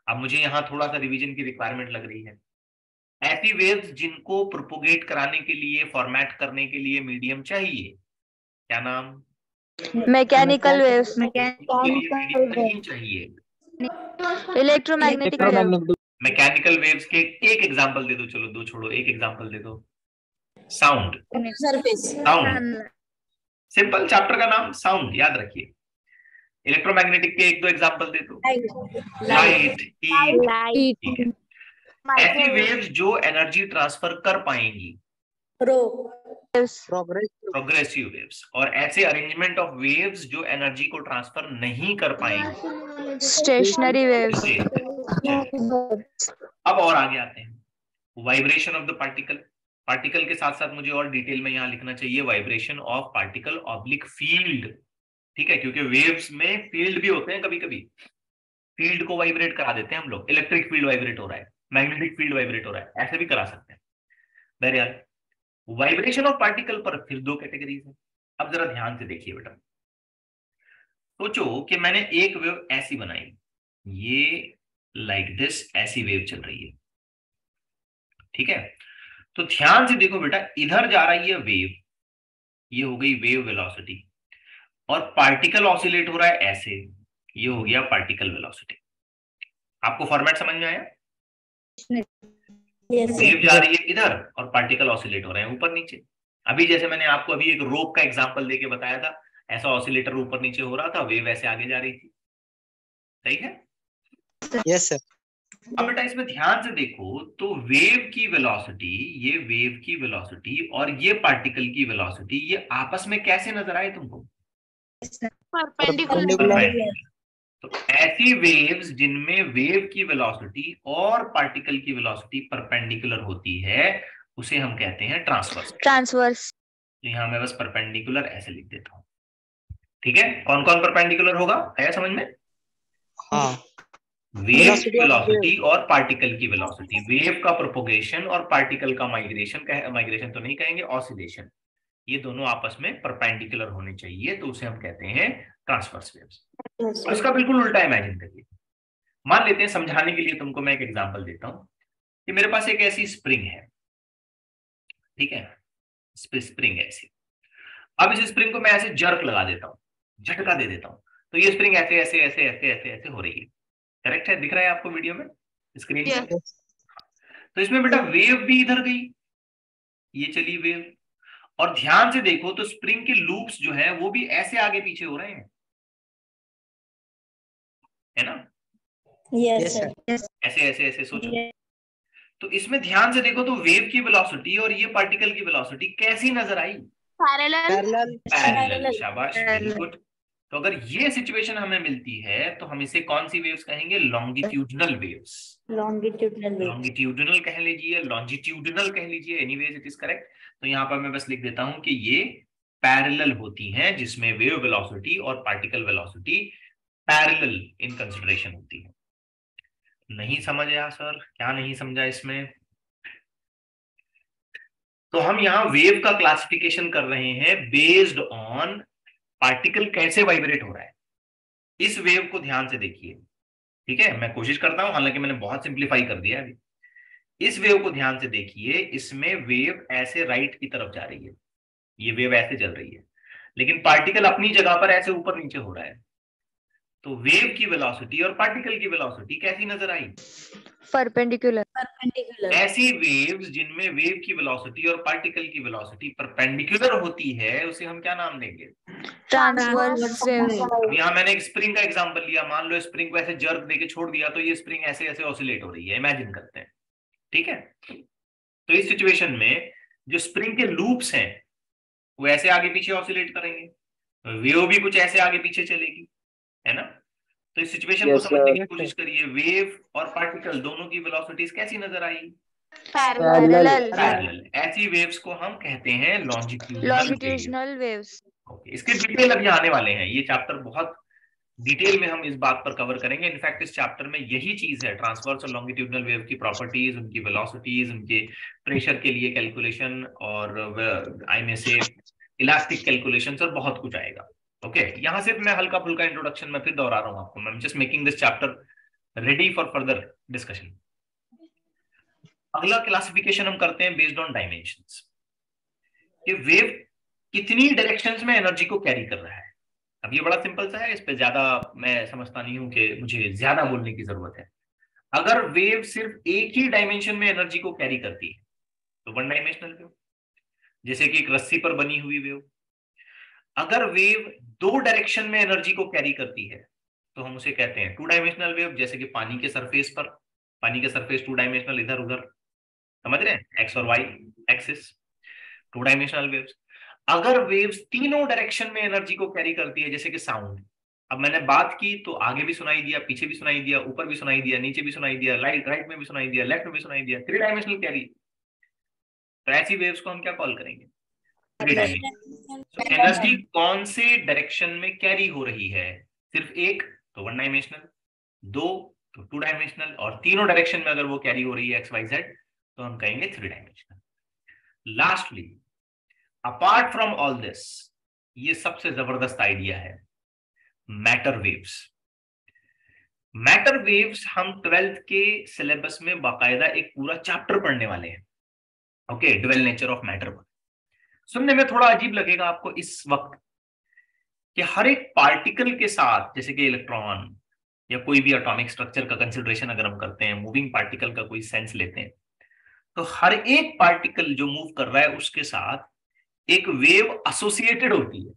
अब मुझे यहाँ थोड़ा सा रिवीजन की रिक्वायरमेंट लग रही है। ऐसी वेव्स जिनको प्रोपोगेट कराने के लिए, फॉर्मेट करने के लिए मीडियम चाहिए, क्या नाम? मैकेनिकल वेव्स, मीडियम नहीं चाहिए। Electromagnetic wave. मैकेनिकल वेव्स के एक एग्जांपल दे दो, चलो दो छोड़ो, एक एग्जांपल दे दो। साउंड, साउंड, सिंपल, चैप्टर का नाम साउंड, याद रखिए। इलेक्ट्रोमैग्नेटिक के एक दो एग्जांपल दे दो। लाइट, हीट, ठीक है। ऐसी वेव्स जो एनर्जी ट्रांसफर कर पाएंगी, प्रोग्रेसिव वेव्स। और ऐसे अरेंजमेंट ऑफ वेव्स जो एनर्जी को ट्रांसफर नहीं कर पाएंगी, स्टेशनरी वेव्स। अब और आगे आते हैं, vibration of the particle. Particle के साथ साथ मुझे और डिटेल में यहां लिखना चाहिए vibration of particle oblique field, ठीक है, क्योंकि वेव्स में फील्ड भी होते हैं, कभी कभी फील्ड को वाइब्रेट करा देते हैं हम लोग। इलेक्ट्रिक फील्ड वाइब्रेट हो रहा है, मैग्नेटिक फील्ड वाइब्रेट हो रहा है, ऐसे भी करा सकते हैं। बहरहाल वाइब्रेशन ऑफ पार्टिकल पर फिर दो कैटेगरीज है। अब जरा ध्यान से देखिए बेटा, सोचो कि मैंने एक वेव ऐसी बनाई, ये लाइक दिस ऐसी वेव चल रही है, ठीक है। तो ध्यान से देखो बेटा, इधर जा रही है वेव, ये हो गई वेव वेलोसिटी, और पार्टिकल ऑसिलेट हो रहा है ऐसे, ये हो गया पार्टिकल वेलोसिटी। आपको फॉर्मेट समझ में आया? वेव जा रही है इधर और पार्टिकल ऑसिलेट हो रहे हैं ऊपर नीचे। अभी जैसे मैंने आपको अभी एक रोप का एग्जांपल देके बताया था, ऐसा ऑसिलेटर ऊपर नीचे हो रहा था, वेव ऐसे आगे जा रही थी, सही है? Yes sir. अब बेटा इसमें ध्यान से देखो तो वेव की वेलोसिटी, ये वेव की वेलोसिटी और ये पार्टिकल की वेलोसिटी, ये आपस में कैसे नजर आए तुमको? परपेंडिकुलर। तो ऐसी वेव्स जिनमें वेव की वेलोसिटी और पार्टिकल की वेलोसिटी परपेंडिकुलर होती है, उसे हम कहते हैं ट्रांसवर्स। ट्रांसवर्स। तो यहां मैं बस परपेंडिकुलर ऐसे लिख देता हूं, ठीक है। कौन कौन परपेंडिकुलर होगा, आया समझ में? हाँ, वेव की वेलोसिटी और पार्टिकल की वेलोसिटी, वेव का प्रोपोगेशन और पार्टिकल का माइग्रेशन, माइग्रेशन तो नहीं कहेंगे, ऑसिलेशन, ये दोनों आपस में परपेंडिकुलर होने चाहिए, तो उसे हम कहते हैं ट्रांसवर्स वेव्स। और इसका बिल्कुल उल्टा इमेजिन करिए। मान लेते हैं, समझाने के लिए तुमको मैं एक एग्जांपल देता हूं कि मेरे पास एक ऐसी स्प्रिंग है, ठीक है, स्प्रिंग ऐसी। अब इस स्प्रिंग को मैं ऐसे जर्क लगा देता हूं, झटका दे देता हूं, तो ये स्प्रिंग ऐसे ऐसे ऐसे ऐसे ऐसे ऐसे हो रही है। करेक्ट है? दिख रहा है आपको वीडियो में, स्क्रीन पे? तो इसमें बेटा वेव भी इधर गई, ये चली वेव, और ध्यान से देखो तो स्प्रिंग के लूप्स जो है वो भी ऐसे आगे पीछे हो रहे हैं, है ना? Yes sir. ऐसे ऐसे ऐसे सोचो। तो इसमें ध्यान से देखो तो वेव की वेलोसिटी और ये पार्टिकल की वेलोसिटी कैसी नजर आई? पैरेलल। शाबाश, वेरी गुड। तो अगर ये सिचुएशन हमें मिलती है तो हम इसे कौन सी वेव्स कहेंगे? Longitudinal waves. लॉन्गिट्यूडनल कह लीजिए, लॉन्जिट्यूडनल कह लीजिए, एनीवेज इट इज करेक्ट। तो यहाँ पर मैं बस लिख देता हूं कि ये पैरेलल होती हैं, जिसमें वेव वेलोसिटी और particle velocity parallel in consideration होती है। नहीं समझ आया सर? क्या नहीं समझा इसमें? तो हम यहाँ वेव का क्लासिफिकेशन कर रहे हैं बेस्ड ऑन पार्टिकल कैसे वाइब्रेट हो रहा है। इस वेव को ध्यान से देखिए, ठीक है, मैं कोशिश करता हूं, हालांकि मैंने बहुत सिंप्लीफाई कर दिया अभी। इस वेव को ध्यान से देखिए, इसमें वेव ऐसे राइट की तरफ जा रही है, ये वेव ऐसे चल रही है, लेकिन पार्टिकल अपनी जगह पर ऐसे ऊपर नीचे हो रहा है। तो वेव की वेलोसिटी और पार्टिकल की वेलोसिटी कैसी नजर आई? परपेंडिकुलर। ऐसी वेव्स जिनमें वेव की वेलोसिटी और पार्टिकल की वेलोसिटी परपेंडिकुलर होती है, उसे हम क्या नाम देंगे? Transverse waves. अब यहाँ मैंने एक स्प्रिंग का एग्जांपल लिया, मान लो स्प्रिंग को ऐसे जर्क देके छोड़ दिया, तो ये स्प्रिंग ऐसे ऐसे ऑसिलेट हो रही है, इमेजिन करते हैं, ठीक है। तो इस सिचुएशन में जो स्प्रिंग के लूप्स हैं वो ऐसे आगे पीछे ऑसिलेट करेंगे, वेव भी कुछ ऐसे आगे पीछे चलेगी, है ना? तो इस सिचुएशन को समझने की कोशिश करिए, वेव और पार्टिकल दोनों की वेलोसिटीज कैसी नजर आई? पैरेलल। ऐसी वेव्स को हम कहते हैं लॉन्जिट्यूडनल वेव्स। ओके, इसके डिटेल अभी आने वाले हैं, ये चैप्टर बहुत डिटेल में हम इस बात पर कवर करेंगे। इनफैक्ट इस चैप्टर में यही चीज है, ट्रांसवर्स और लॉन्गिट्यूडनल वेव की प्रॉपर्टीज, उनकी वेलोसिटीज, उनके प्रेशर के लिए कैलकुलेशन, और आई में से इलास्टिक कैलकुलेशंस, और बहुत कुछ आएगा। ओके, यहाँ सिर्फ मैं हल्का फुल्का इंट्रोडक्शन में फिर दोहरा रहा हूँ आपको, मैं just making this chapter ready for further discussion. अगला क्लासिफिकेशन हम करते हैं बेस्ड ऑन डायमेंशंस, कि वेव कितनी डायरेक्शंस में एनर्जी को कैरी कर रहा है। अब ये बड़ा सिंपल सा है, इस पे ज्यादा मैं समझता नहीं हूं कि मुझे ज्यादा बोलने की जरूरत है। अगर वेव सिर्फ एक ही डायमेंशन में एनर्जी को कैरी करती है तो वन डायमेंशनल वेव, जैसे कि एक रस्सी पर बनी हुई वेव। अगर वेव दो डायरेक्शन में एनर्जी को कैरी करती है तो हम उसे कहते हैं टू डायमेंशनल वेव, जैसे कि पानी के सरफेस पर, पानी के सरफेस टू डायमेंशनल, इधर उधर, समझ रहे हैं, एक्स और y axis, two dimensional waves. अगर वेव्स तीनों डायरेक्शन में एनर्जी को कैरी करती है, जैसे कि साउंड, अब मैंने बात की तो आगे भी सुनाई दिया, पीछे भी सुनाई दिया, ऊपर भी सुनाई दिया, नीचे भी सुनाई दिया, राइट में भी सुनाई दिया, लेफ्ट में भी सुनाई दिया, थ्री डायमेंशनल कैरी। तो ऐसी वेव्स को हम क्या कॉल करेंगे? Three dimensional. एनर्जी कौन से डायरेक्शन में कैरी हो रही है? सिर्फ एक तो वन डायमेंशनल, दो तो टू डायमेंशनल, और तीनों डायरेक्शन में अगर वो कैरी हो रही है एक्स वाई जेड तो हम कहेंगे three dimensional. Lastly, apart from all this, ये सबसे जबरदस्त आइडिया है, मैटर वेव्स। मैटर वेव्स हम 12th के सिलेबस में बाकायदा एक पूरा चैप्टर पढ़ने वाले हैं। Okay, dual nature of matter. सुनने में थोड़ा अजीब लगेगा आपको इस वक्त कि हर एक पार्टिकल के साथ, जैसे कि इलेक्ट्रॉन या कोई भी एटॉमिक स्ट्रक्चर का कंसिडरेशन अगर हम करते हैं, मूविंग पार्टिकल का कोई सेंस लेते हैं, तो हर एक पार्टिकल जो मूव कर रहा है उसके साथ एक वेव एसोसिएटेड होती है।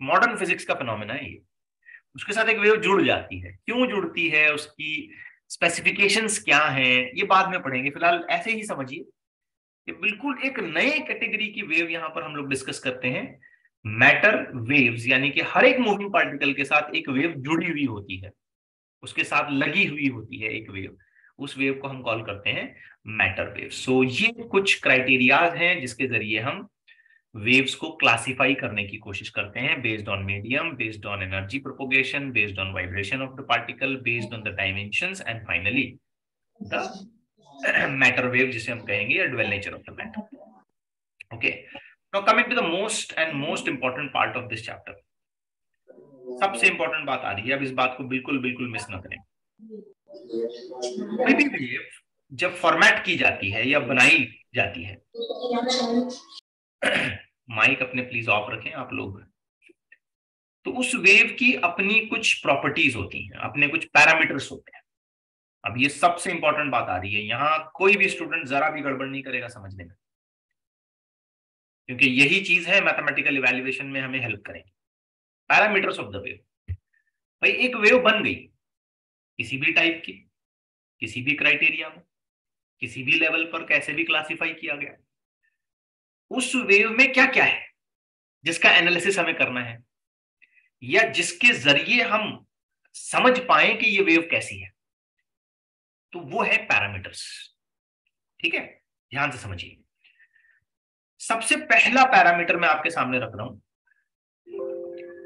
मॉडर्न फिजिक्स का फिनोमेना है ये। उसके साथ एक वेव जुड़ जाती है। क्यों जुड़ती है, उसकी स्पेसिफिकेशंस क्या हैं, ये बाद में पढ़ेंगे। फिलहाल ऐसे ही समझिए कि बिल्कुल एक नए कैटेगरी की वेव यहां पर हम लोग डिस्कस करते हैं, मैटर वेव्स, यानी कि हर एक मूविंग पार्टिकल के साथ एक वेव जुड़ी हुई होती है, उसके साथ लगी हुई होती है एक वेव। उस वेव को हम कॉल करते हैं मैटर वेव। सो ये कुछ क्राइटेरियाज हैं जिसके जरिए हम वेव्स को क्लासिफाई करने की कोशिश करते हैं, based on medium, based on energy propagation, based on vibration of the particle, based on the dimensions, and finally the matter wave, जिसे हम कहेंगे dual nature of the matter. Okay, now coming to the most important part of this chapter. सबसे important बात आ रही है, अब इस बात को बिल्कुल बिल्कुल मिस ना करें। कोई भी वेव जब फॉर्मेट की जाती है या बनाई जाती है, माइक अपने प्लीज ऑफ रखें आप लोग, तो उस वेव की अपनी कुछ प्रॉपर्टीज होती हैं, अपने कुछ पैरामीटर्स होते हैं। अब ये सबसे इंपॉर्टेंट बात आ रही है, यहां कोई भी स्टूडेंट जरा भी गड़बड़ नहीं करेगा समझने में, क्योंकि यही चीज है मैथमेटिकल इवैल्यूएशन में हमें हेल्प करेंगे। Parameters of the wave. भाई एक वेव बन गई किसी भी टाइप की, किसी भी क्राइटेरिया में, किसी भी लेवल पर, कैसे भी क्लासिफाई किया गया, उस वेव में क्या क्या है जिसका एनालिसिस हमें करना है, या जिसके जरिए हम समझ पाए कि ये वेव कैसी है, तो वो है पैरामीटर्स। ठीक है, ध्यान से समझिए। सबसे पहला पैरामीटर मैं आपके सामने रख रहा हूं,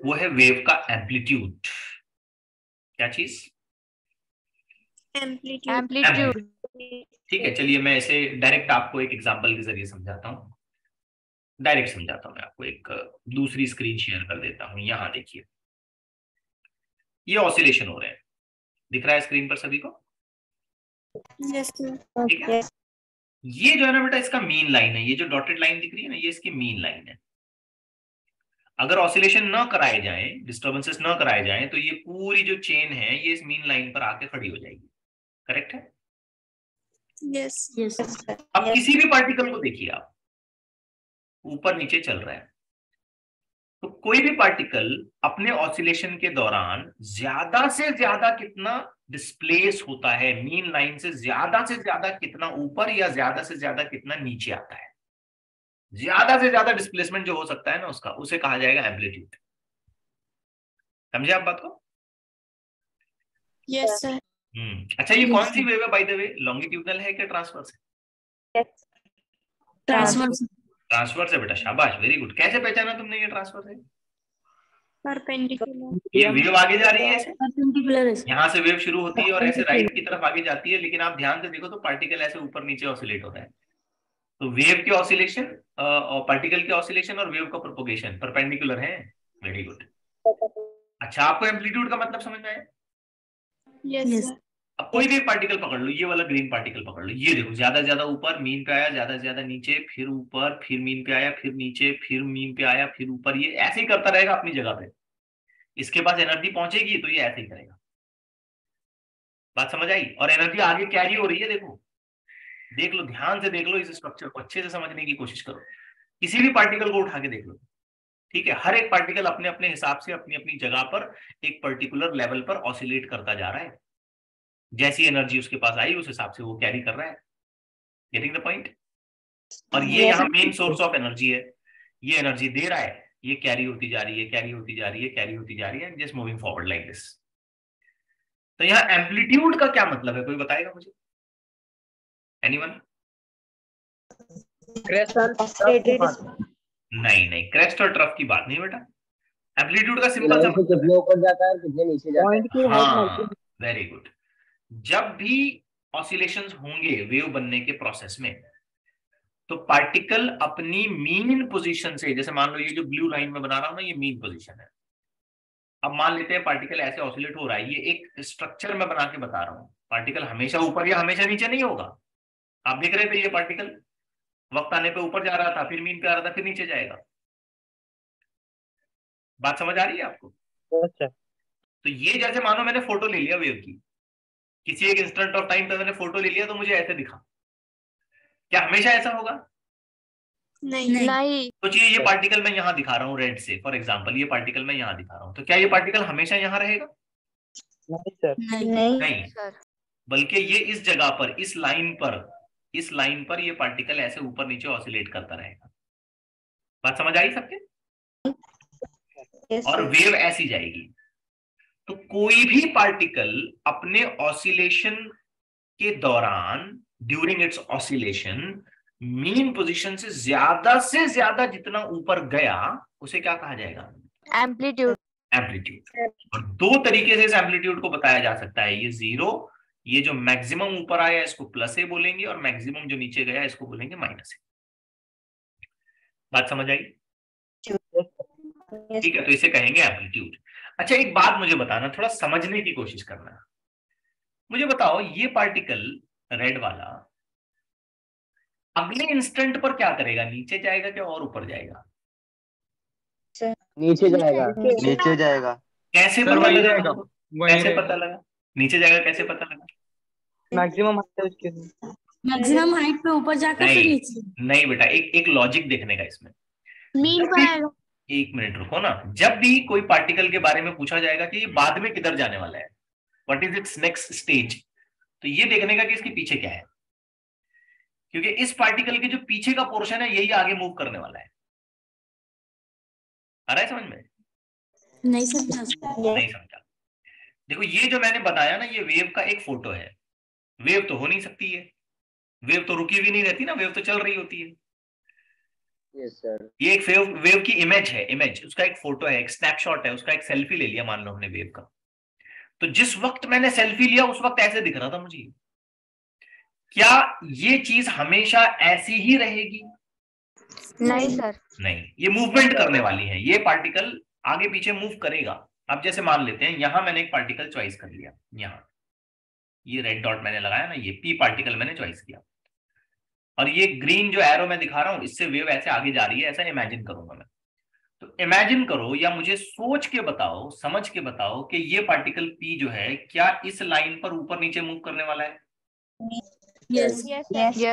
वो है वेव का एम्पलीट्यूड। क्या चीज? एम्पलीट्यूड। ठीक है, चलिए मैं इसे डायरेक्ट आपको एक एग्जांपल के जरिए समझाता हूं। डायरेक्ट समझाता हूं मैं आपको, एक दूसरी स्क्रीन शेयर कर देता हूं। यहां देखिए, ये ऑसिलेशन हो रहे हैं, दिख रहा है स्क्रीन पर सभी को? ठीक है, ये जो है ना बेटा, इसका मीन लाइन है। ये जो डॉटेड लाइन दिख रही है ना, ये इसकी मीन लाइन है। अगर ऑसिलेशन न कराए जाए, डिस्टर्बेंसेस न कराए जाए, तो ये पूरी जो चेन है ये इस मीन लाइन पर आके खड़ी हो जाएगी। करेक्ट है? यस। अब किसी भी पार्टिकल को देखिए आप, ऊपर नीचे चल रहा है, तो कोई भी पार्टिकल अपने ऑसिलेशन के दौरान ज्यादा से ज्यादा कितना डिस्प्लेस होता है, मीन लाइन से ज्यादा कितना ऊपर, या ज्यादा से ज्यादा कितना नीचे आता है। ज्यादा से ज्यादा डिस्प्लेसमेंट जो हो सकता है ना उसका, उसे कहा जाएगा एम्पलीट्यूड। समझे आप बात को? Yes sir. अच्छा, ये कौन सी वेव है बाय द वे? लॉन्गिट्यूडनल है क्या ट्रांसवर्स है? ट्रांसवर्स है बेटा, शाबाश, वेरी गुड। कैसे पहचाना तुमने ये ट्रांसवर्स है? परपेंडिकुलर। ये वेव आगे जा रही है ऐसे, परपेंडिकुलर है। यहाँ से वेव शुरू होती है और ऐसे राइट की तरफ आगे जाती है, लेकिन आप ध्यान से देखो तो पार्टिकल ऐसे ऊपर नीचे ऑसिलेट हो रहा है। तो वेव के ऑसिलेशन और पार्टिकल के ऑसिलेशन और वेव का प्रोपोगेशन परपेंडिकुलर है। Very good. अच्छा, आपको एम्पलीट्यूड का मतलब समझ में आया? Yes. अब कोई भी पार्टिकल पकड़ लो, ये वाला ग्रीन पार्टिकल पकड़ लो, ये देखो ज्यादा से ज्यादा ऊपर मीन पे आया, ज्यादा से ज्यादा नीचे, फिर ऊपर, फिर मीन पे आया, फिर नीचे, फिर मीन पे आया, फिर ऊपर, ये ऐसे ही करता रहेगा अपनी जगह पे। इसके पास एनर्जी पहुंचेगी तो ये ऐसे ही करेगा। बात समझ आई? और एनर्जी आगे कैरी हो रही है, देखो, देख लो, ध्यान से देख लो, इस स्ट्रक्चर को अच्छे से समझने की कोशिश करो। किसी भी पार्टिकल को उठा के देख लो, ठीक है, हर एक पार्टिकल अपने अपने हिसाब से अपनी अपनी जगह पर एक पर्टिकुलर लेवल पर ऑसिलेट करता जा रहा है। जैसी एनर्जी उसके पास आई उस हिसाब से वो कैरी कर रहा है। Getting the point? और ये यहाँ मेन सोर्स ऑफ एनर्जी है, ये एनर्जी दे रहा है, ये कैरी होती जा रही है, कैरी होती जा रही है, कैरी होती जा रही है, just moving forward like this. तो यहाँ एम्पलीट्यूड का क्या मतलब है, कोई बताएगा मुझे? एनीवन? नहीं नहीं, क्रेस्ट और ट्रफ की बात नहीं बेटा। एम्पलीट्यूड का सिंपल सा कितने ऊपर जाता है और कितने नीचे जाता है। हाँ, वेरी गुड। जब भी ऑसिलेशंस होंगे वेव बनने के प्रोसेस में, तो पार्टिकल अपनी मीन पोजीशन से, जैसे मान लो ये जो ब्लू लाइन में बना रहा हूं ना, ये मीन पोजीशन है। अब मान लेते हैं पार्टिकल ऐसे ऑसिलेट हो रहा है, ये एक स्ट्रक्चर में बना के बता रहा हूं, पार्टिकल हमेशा ऊपर या हमेशा नीचे नहीं होगा। आप देख रहे थे ये पार्टिकल वक्त आने पे ऊपर जा रहा था, फिर मीन पे आ रहा था, फिर नीचे जाएगा। बात समझ आ रही है आपको? अच्छा। तो ये जैसे मानो मैंने फोटो ले लिया वेव की, किसी एक इंस्टेंट ऑफ टाइम पे मैंने फोटो ले लिया तो मुझे ऐसे दिखा, क्या हमेशा ऐसा होगा? नहीं। सोचिए ये पार्टिकल मैं यहां दिखा रहा हूं रेड से, फॉर एग्जांपल ये पार्टिकल मैं यहां दिखा रहा हूं, तो क्या ये पार्टिकल हमेशा यहां रहेगा? नहीं सर। नहीं, बल्कि ये इस जगह पर, इस लाइन पर ये पार्टिकल ऐसे ऊपर नीचे ऑसिलेट करता रहेगा। बात समझ आई सबके? और वेव ऐसी जाएगी। तो कोई भी पार्टिकल अपने ऑसिलेशन के दौरान, during its oscillation, mean position से ज्यादा जितना ऊपर गया उसे क्या कहा जाएगा? एम्पलीट्यूड। एम्पलीट्यूड। और दो तरीके से इस एम्पलीट्यूड को बताया जा सकता है, ये जीरो, ये जो मैक्सिमम ऊपर आया इसको प्लस ए बोलेंगे, और मैक्सिमम जो नीचे गया इसको बोलेंगे माइनस ए। बात समझ आई? ठीक है, तो इसे कहेंगे एम्पलीट्यूड। अच्छा, एक बात मुझे बताना, थोड़ा समझने की कोशिश करना। मुझे बताओ ये पार्टिकल रेड वाला अगले इंस्टेंट पर क्या करेगा? नीचे जाएगा क्या और ऊपर जाएगा? नीचे जाएगा। नीचे जाएगा। कैसे पता लगा? कैसे पता लगा नीचे जाएगा? कैसे पता लगा? मैक्सिमम मैक्सिमम हाइट पे ऊपर जाकर फिर नीचे। नहीं बेटा, एक लॉजिक देखने का इसमें। मीन पर आएगा। एक मिनट रुको ना। जब भी कोई पार्टिकल के बारे में पूछा जाएगा कि ये बाद में किधर जाने वाला है, what is it's next stage, तो ये देखने का कि इसके पीछे क्या है, क्योंकि इस पार्टिकल के जो पीछे का पोर्शन है यही आगे मूव करने वाला है। आ रहा है समझ में? नहीं समझा। नहीं समझा? देखो ये जो मैंने बताया ना, ये वेव का एक फोटो है। वेव तो हो नहीं सकती है, वेव तो रुकी हुई नहीं रहती ना, वेव तो चल रही होती है। Yes sir. ये एक वेव की इमेज है, इमेज उसका एक फोटो है, एक स्नैपशॉट है, उसका एक सेल्फी ले लिया मान लो हमने वेव का। तो जिस वक्त मैंने सेल्फी लिया उस वक्त ऐसे दिख रहा था मुझे। क्या ये चीज हमेशा ऐसी ही रहेगी? नहीं सर। नहीं, ये मूवमेंट करने वाली है, ये पार्टिकल आगे पीछे मूव करेगा। अब जैसे मान लेते हैं यहां मैंने एक पार्टिकल चॉइस कर लिया, यहां ये रेड डॉट मैंने लगाया ना, ये पी पार्टिकल मैंने चॉइस किया, और ये ग्रीन जो एरो मैं दिखा रहा हूं इससे वेव ऐसे आगे जा रही है, ऐसा इमेजिन करूंगा मैं। तो इमेजिन करो या मुझे सोच के बताओ, समझ के बताओ कि ये पार्टिकल पी जो है क्या इस लाइन पर ऊपर नीचे मूव करने वाला है? Yes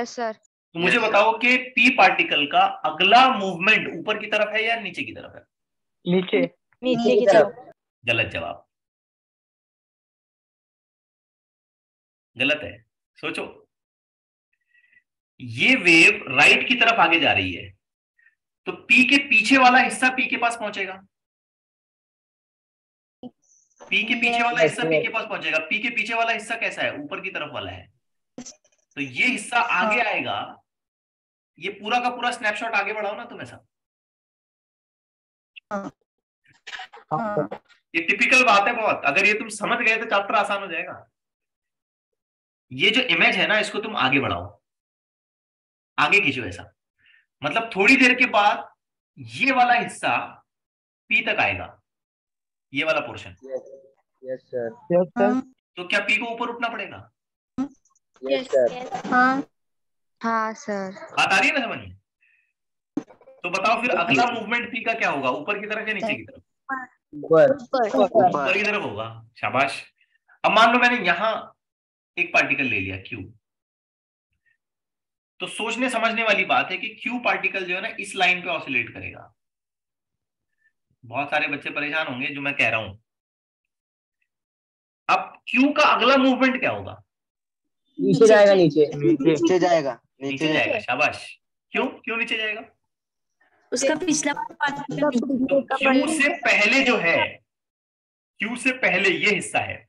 sir. तो मुझे बताओ कि पी पार्टिकल का अगला मूवमेंट ऊपर की तरफ है या नीचे की तरफ है? नीचे। नीचे की तरफ। गलत जवाब, गलत है, सोचो। ये वेव राइट की तरफ आगे जा रही है, तो पी के पीछे वाला हिस्सा पी के पास पहुंचेगा, पी के पीछे वाला हिस्सा पी के पास पहुंचेगा। पी के पीछे वाला हिस्सा कैसा है? ऊपर की तरफ वाला है, तो ये हिस्सा आगे आएगा। ये पूरा का पूरा स्नैपशॉट आगे बढ़ाओ ना तुम ऐसा। ये टिपिकल बात है बहुत, अगर ये तुम समझ गए तो चैप्टर आसान हो जाएगा। ये जो इमेज है ना इसको तुम आगे बढ़ाओ, आगे खींचो ऐसा, मतलब थोड़ी देर के बाद ये वाला हिस्सा पी तक आएगा, ये वाला पोर्शन। Yes sir. तो क्या पी को ऊपर उठना पड़ेगा? Yes sir. हाँ हाँ सर। बात आ रही है ना समझ में? तो बताओ फिर अगला मूवमेंट पी का क्या होगा, ऊपर की तरफ या नीचे की तरफ? ऊपर। ऊपर की तरफ होगा। शाबाश। अब मान लो मैंने यहां एक पार्टिकल ले लिया क्यू, तो सोचने समझने वाली बात है कि क्यू पार्टिकल जो है ना इस लाइन पे ऑसिलेट करेगा। बहुत सारे बच्चे परेशान होंगे जो मैं कह रहा हूं। अब क्यू का अगला मूवमेंट क्या होगा? नीचे जाएगा, नीचे। नीचे जाएगा। नीचे जाएगा। शाबाश। क्यों क्यों नीचे जाएगा? उसका पिछला पार्टिकल तो क्यू से पहले जो है, क्यू से पहले ये हिस्सा है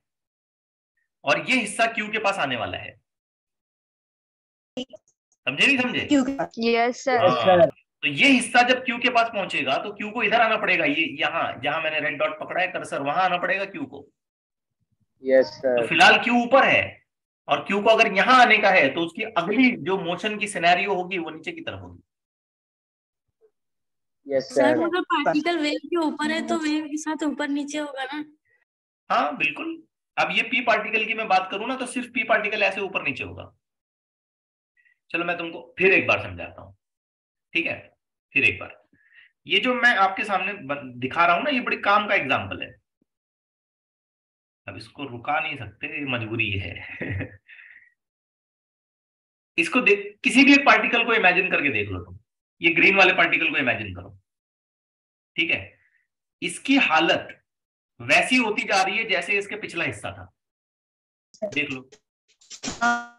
और ये हिस्सा क्यू के पास आने वाला है। समझे नहीं समझे? Yes sir. हाँ, तो ये हिस्सा जब क्यू के पास पहुंचेगा तो क्यू को इधर आना पड़ेगा, ये यहां जहां मैंने रेड डॉट पकड़ा है कर्सर, वहां आना पड़ेगा क्यू को। यस तो सर। फिलहाल क्यू ऊपर है और क्यू को अगर यहां आने का है तो उसकी अगली जो मोशन की सिनेरियो होगी वो नीचे की तरफ होगी। Yes sir sir. अगर पार्टिकल वेव के ऊपर है तो वेव के साथ ऊपर नीचे होगा ना? हाँ बिल्कुल। अब ये पी पार्टिकल की मैं बात करूं ना तो सिर्फ पी पार्टिकल ऐसे ऊपर नीचे होगा। चलो मैं तुमको फिर एक बार समझाता हूं, ठीक है? फिर एक बार, ये जो मैं आपके सामने दिखा रहा हूं ना, ये बड़ी काम का एग्जाम्पल है। अब इसको रुका नहीं सकते, मजबूरी है। इसको देख, किसी भी एक पार्टिकल को इमेजिन करके देख लो तुम। ये ग्रीन वाले पार्टिकल को इमेजिन करो, ठीक है? इसकी हालत वैसी होती जा रही है जैसे इसके पिछला हिस्सा था। देख लो,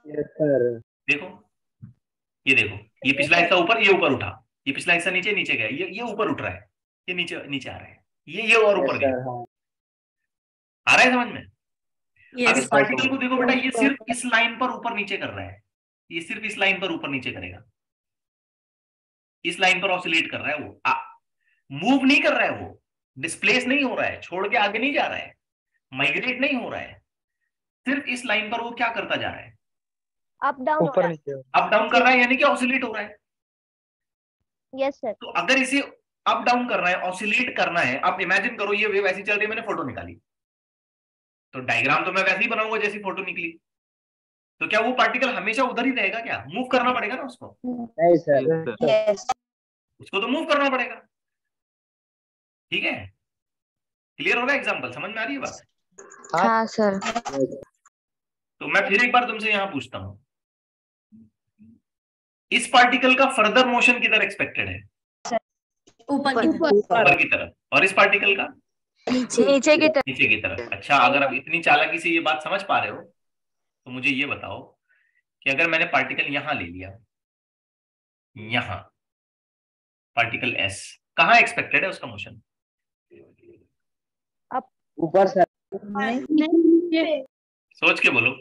यस सर। देखो, ये देखो, ये पिछला हिस्सा ऊपर, ये ऊपर उठा, ये पिछला हिस्सा नीचे, नीचे गया, ये ऊपर उठ रहा है, ये नीचे नीचे आ रहा है, ये और ऊपर गया। आ रहा है समझ में? अब इस पार्टिकल को देखो बेटा, ये सिर्फ इस लाइन पर ऊपर नीचे कर रहा है, ये सिर्फ इस लाइन पर ऊपर नीचे करेगा, इस लाइन पर ऑसिलेट कर रहा है वो, मूव नहीं कर रहा है वो, डिस्प्लेस नहीं हो रहा है, छोड़ के आगे नहीं जा रहा है, माइग्रेट नहीं हो रहा है, सिर्फ इस लाइन पर वो क्या करता जा रहा है? अप डाउन ऊपर नीचे। अप डाउन कर रहा है, यानी कि ऑसिलेट हो रहा है। Yes sir. तो अगर इसे अप डाउन करना है, ऑसिलेट करना है, आप इमेजिन करो ये वेव ऐसी चल रही है, मैंने फोटो निकाली, तो डायग्राम तो मैं वैसे ही बनाऊंगा जैसी फोटो निकली। तो क्या वो पार्टिकल हमेशा उधर ही रहेगा? क्या मूव करना पड़ेगा ना उसको? नहीं सर। यस। उसको तो मूव करना पड़ेगा, ठीक है? क्लियर हो रहा है? एग्जाम्पल समझ में आ रही है बात? हाँ सर। तो मैं फिर एक बार तुमसे यहां पूछता हूं, इस पार्टिकल का फर्दर मोशन किधर एक्सपेक्टेड है? ऊपर ऊपर की तरफ। और इस पार्टिकल का? नीचे की तरफ। नीचे की तरफ। अच्छा, अगर आप इतनी चालाकी से ये बात समझ पा रहे हो तो मुझे ये बताओ कि अगर मैंने पार्टिकल यहां ले लिया, यहां पार्टिकल एस, कहां एक्सपेक्टेड है उसका मोशन? ऊपर सर। सोच के बोलो,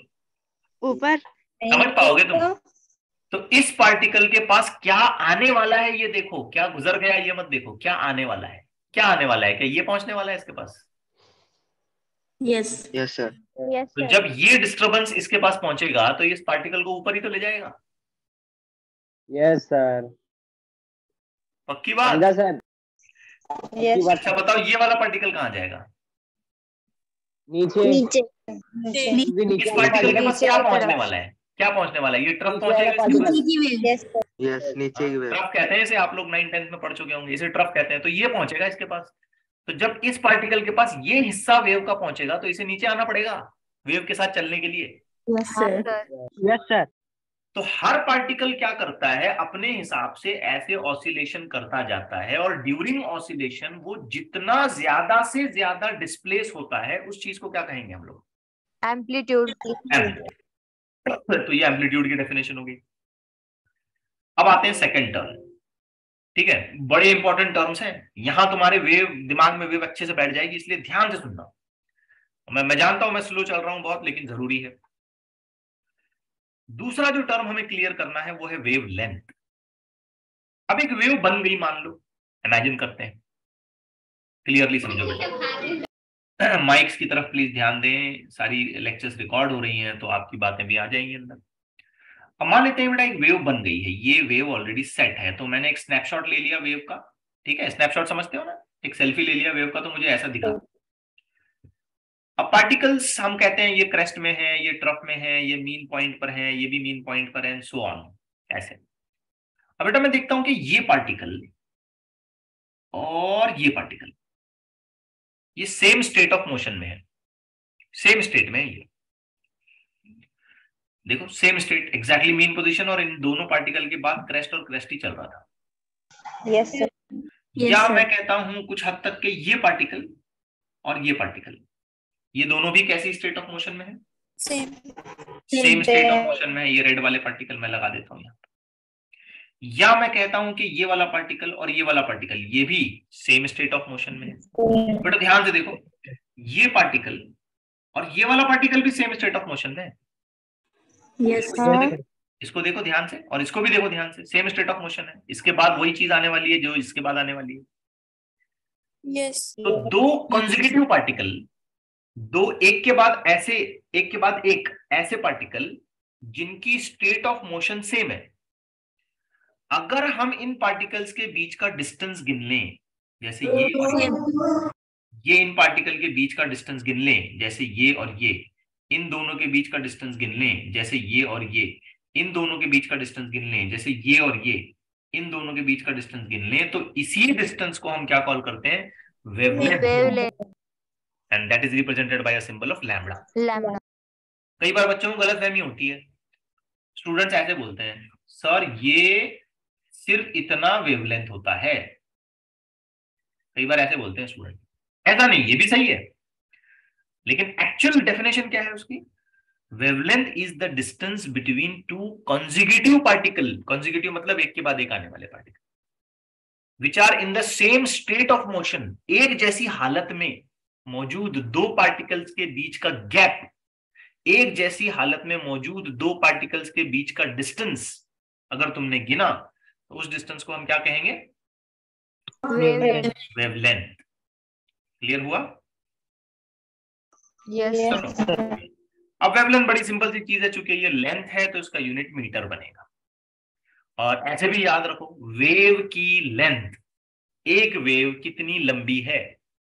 ऊपर। समझ पाओगे तुम? तो इस पार्टिकल के पास क्या आने वाला है ये देखो, क्या गुजर गया ये मत देखो, क्या आने वाला है? क्या आने वाला है? क्या ये पहुंचने वाला है इसके पास? यस। Yes sir. यस तो सर। जब ये डिस्टरबेंस इसके पास पहुंचेगा तो इस पार्टिकल को ऊपर ही तो ले जाएगा। Yes sir. पक्की बात? समझा सर। यस। अच्छा बताओ, ये वाला पार्टिकल कहां जाएगा? नीचे। नीचे। इस पार्टिकल के पास क्या पहुंचने वाला है? क्या पहुंचने वाला है? ये ट्रफ पहुंचेगा इसके पास। नीचे की वेव। यस, नीचे की वेव। ट्रफ कहते हैं इसे, आप लोग 9th-10th में पढ़ चुके होंगे, इसे ट्रफ कहते हैं। तो ये पहुंचेगा इसके पास। तो जब इस पार्टिकल के पास ये हिस्सा वेव का पहुंचेगा तो इसे नीचे आना पड़ेगा वेव के साथ चलने के लिए। Yes sir. Yes sir. तो हर पार्टिकल क्या करता है, अपने हिसाब से ऐसे ऑसिलेशन करता जाता है, और ड्यूरिंग ऑसिलेशन वो जितना ज्यादा से ज्यादा डिस्प्लेस होता है उस चीज को क्या कहेंगे हम लोग? एम्पलीट्यूड। तो ये एम्पलीट्यूड की डेफिनेशन होगी। अब आते हैं सेकंड टर्म, ठीक है? बड़े इंपॉर्टेंट टर्म्स हैं यहां, तुम्हारे वेव दिमाग में वेव अच्छे से बैठ जाएगी, इसलिए ध्यान से सुनना। मैं जानता हूं मैं स्लो चल रहा हूं बहुत, लेकिन जरूरी है। दूसरा जो टर्म हमें क्लियर करना है वो है वेव लेंथ। अब एक वेव बन गई मान लो, इमेजिन करते हैं, क्लियरली समझो बेटा। माइक्स की तरफ प्लीज ध्यान दें, सारी लेक्चर्स रिकॉर्ड हो रही हैं तो आपकी बातें भी आ जाएंगी अंदर। अब मान लेते हैं बेटा एक वेव बन गई है, ये वेव ऑलरेडी सेट है, तो मैंने एक स्नैपशॉट ले लिया वेव का, ठीक है? स्नैपशॉट समझते हो ना, एक सेल्फी ले लिया वेव का, तो मुझे ऐसा दिखा। अब पार्टिकल्स हम कहते हैं ये क्रेस्ट में है, ये ट्रफ में है, ये मीन पॉइंट पर है, ये भी मीन पॉइंट पर है, सो ऑन ऐसे। अब बेटा मैं देखता हूं कि ये पार्टिकल और ये पार्टिकल ये सेम स्टेट ऑफ मोशन में है, सेम स्टेट में है ये, देखो same state, exactly mean position, और इन दोनों पार्टिकल के बाद क्रेस्ट और क्रेस्ट ही चल रहा था। Yes sir. या मैं कहता हूं कुछ हद तक कि ये पार्टिकल और ये पार्टिकल ये दोनों भी कैसी स्टेट ऑफ मोशन में है, सेम स्टेट ऑफ मोशन में है। ये रेड वाले पार्टिकल मैं लगा देता हूं यहाँ। या मैं कहता हूं कि ये वाला पार्टिकल और ये वाला पार्टिकल ये भी सेम स्टेट ऑफ मोशन में है। बट ध्यान से देखो, ये पार्टिकल और ये वाला पार्टिकल भी सेम स्टेट ऑफ मोशन में है। यस इसको देखो ध्यान से और इसको भी देखो ध्यान से, सेम स्टेट ऑफ मोशन है। इसके बाद वही चीज आने वाली है जो इसके बाद आने वाली है। यस तो दो कॉन्जिक्यूटिव पार्टिकल, दो एक के बाद ऐसे, एक के बाद एक ऐसे पार्टिकल जिनकी स्टेट ऑफ मोशन सेम है, अगर हम इन पार्टिकल्स के बीच का डिस्टेंस गिन लें, जैसे ये और ये इन पार्टिकल के बीच का डिस्टेंस गिन लें, जैसे ये और ये, इन दोनों के बीच का डिस्टेंस गिन लें, जैसे ये और ये, इन दोनों के बीच का डिस्टेंस गिन लें, जैसे ये और ये, इन दोनों के बीच का डिस्टेंस गिन लें, तो इसी डिस्टेंस को हम क्या कॉल करते हैं, wavelength, and that is represented by a symbol of lambda. Lambda. कई बार बच्चों को गलतफहमी होती है, स्टूडेंट्स ऐसे बोलते हैं, सर ये सिर्फ इतना वेवलेंथ होता है। कई बार ऐसे बोलते हैं स्टूडेंट, ऐसा नहीं, ये भी सही है, लेकिन एक्चुअल डेफिनेशन क्या है उसकी, wavelength is the distance between two consecutive particle, consecutive मतलब एक के बाद एक आने वाले particle, which are in the same state of motion, एक जैसी हालत में मौजूद दो पार्टिकल्स के बीच का गैप, एक जैसी हालत में मौजूद दो पार्टिकल्स के बीच का डिस्टेंस अगर तुमने गिना तो उस डिस्टेंस को हम क्या कहेंगे, वेवलेंथ। क्लियर हुआ? यस। अब वेवलेंथ बड़ी सिंपल सी चीज है, चूंकि ये लेंथ है तो इसका यूनिट मीटर बनेगा। और ऐसे भी याद रखो, वेव की लेंथ, एक वेव कितनी लंबी है,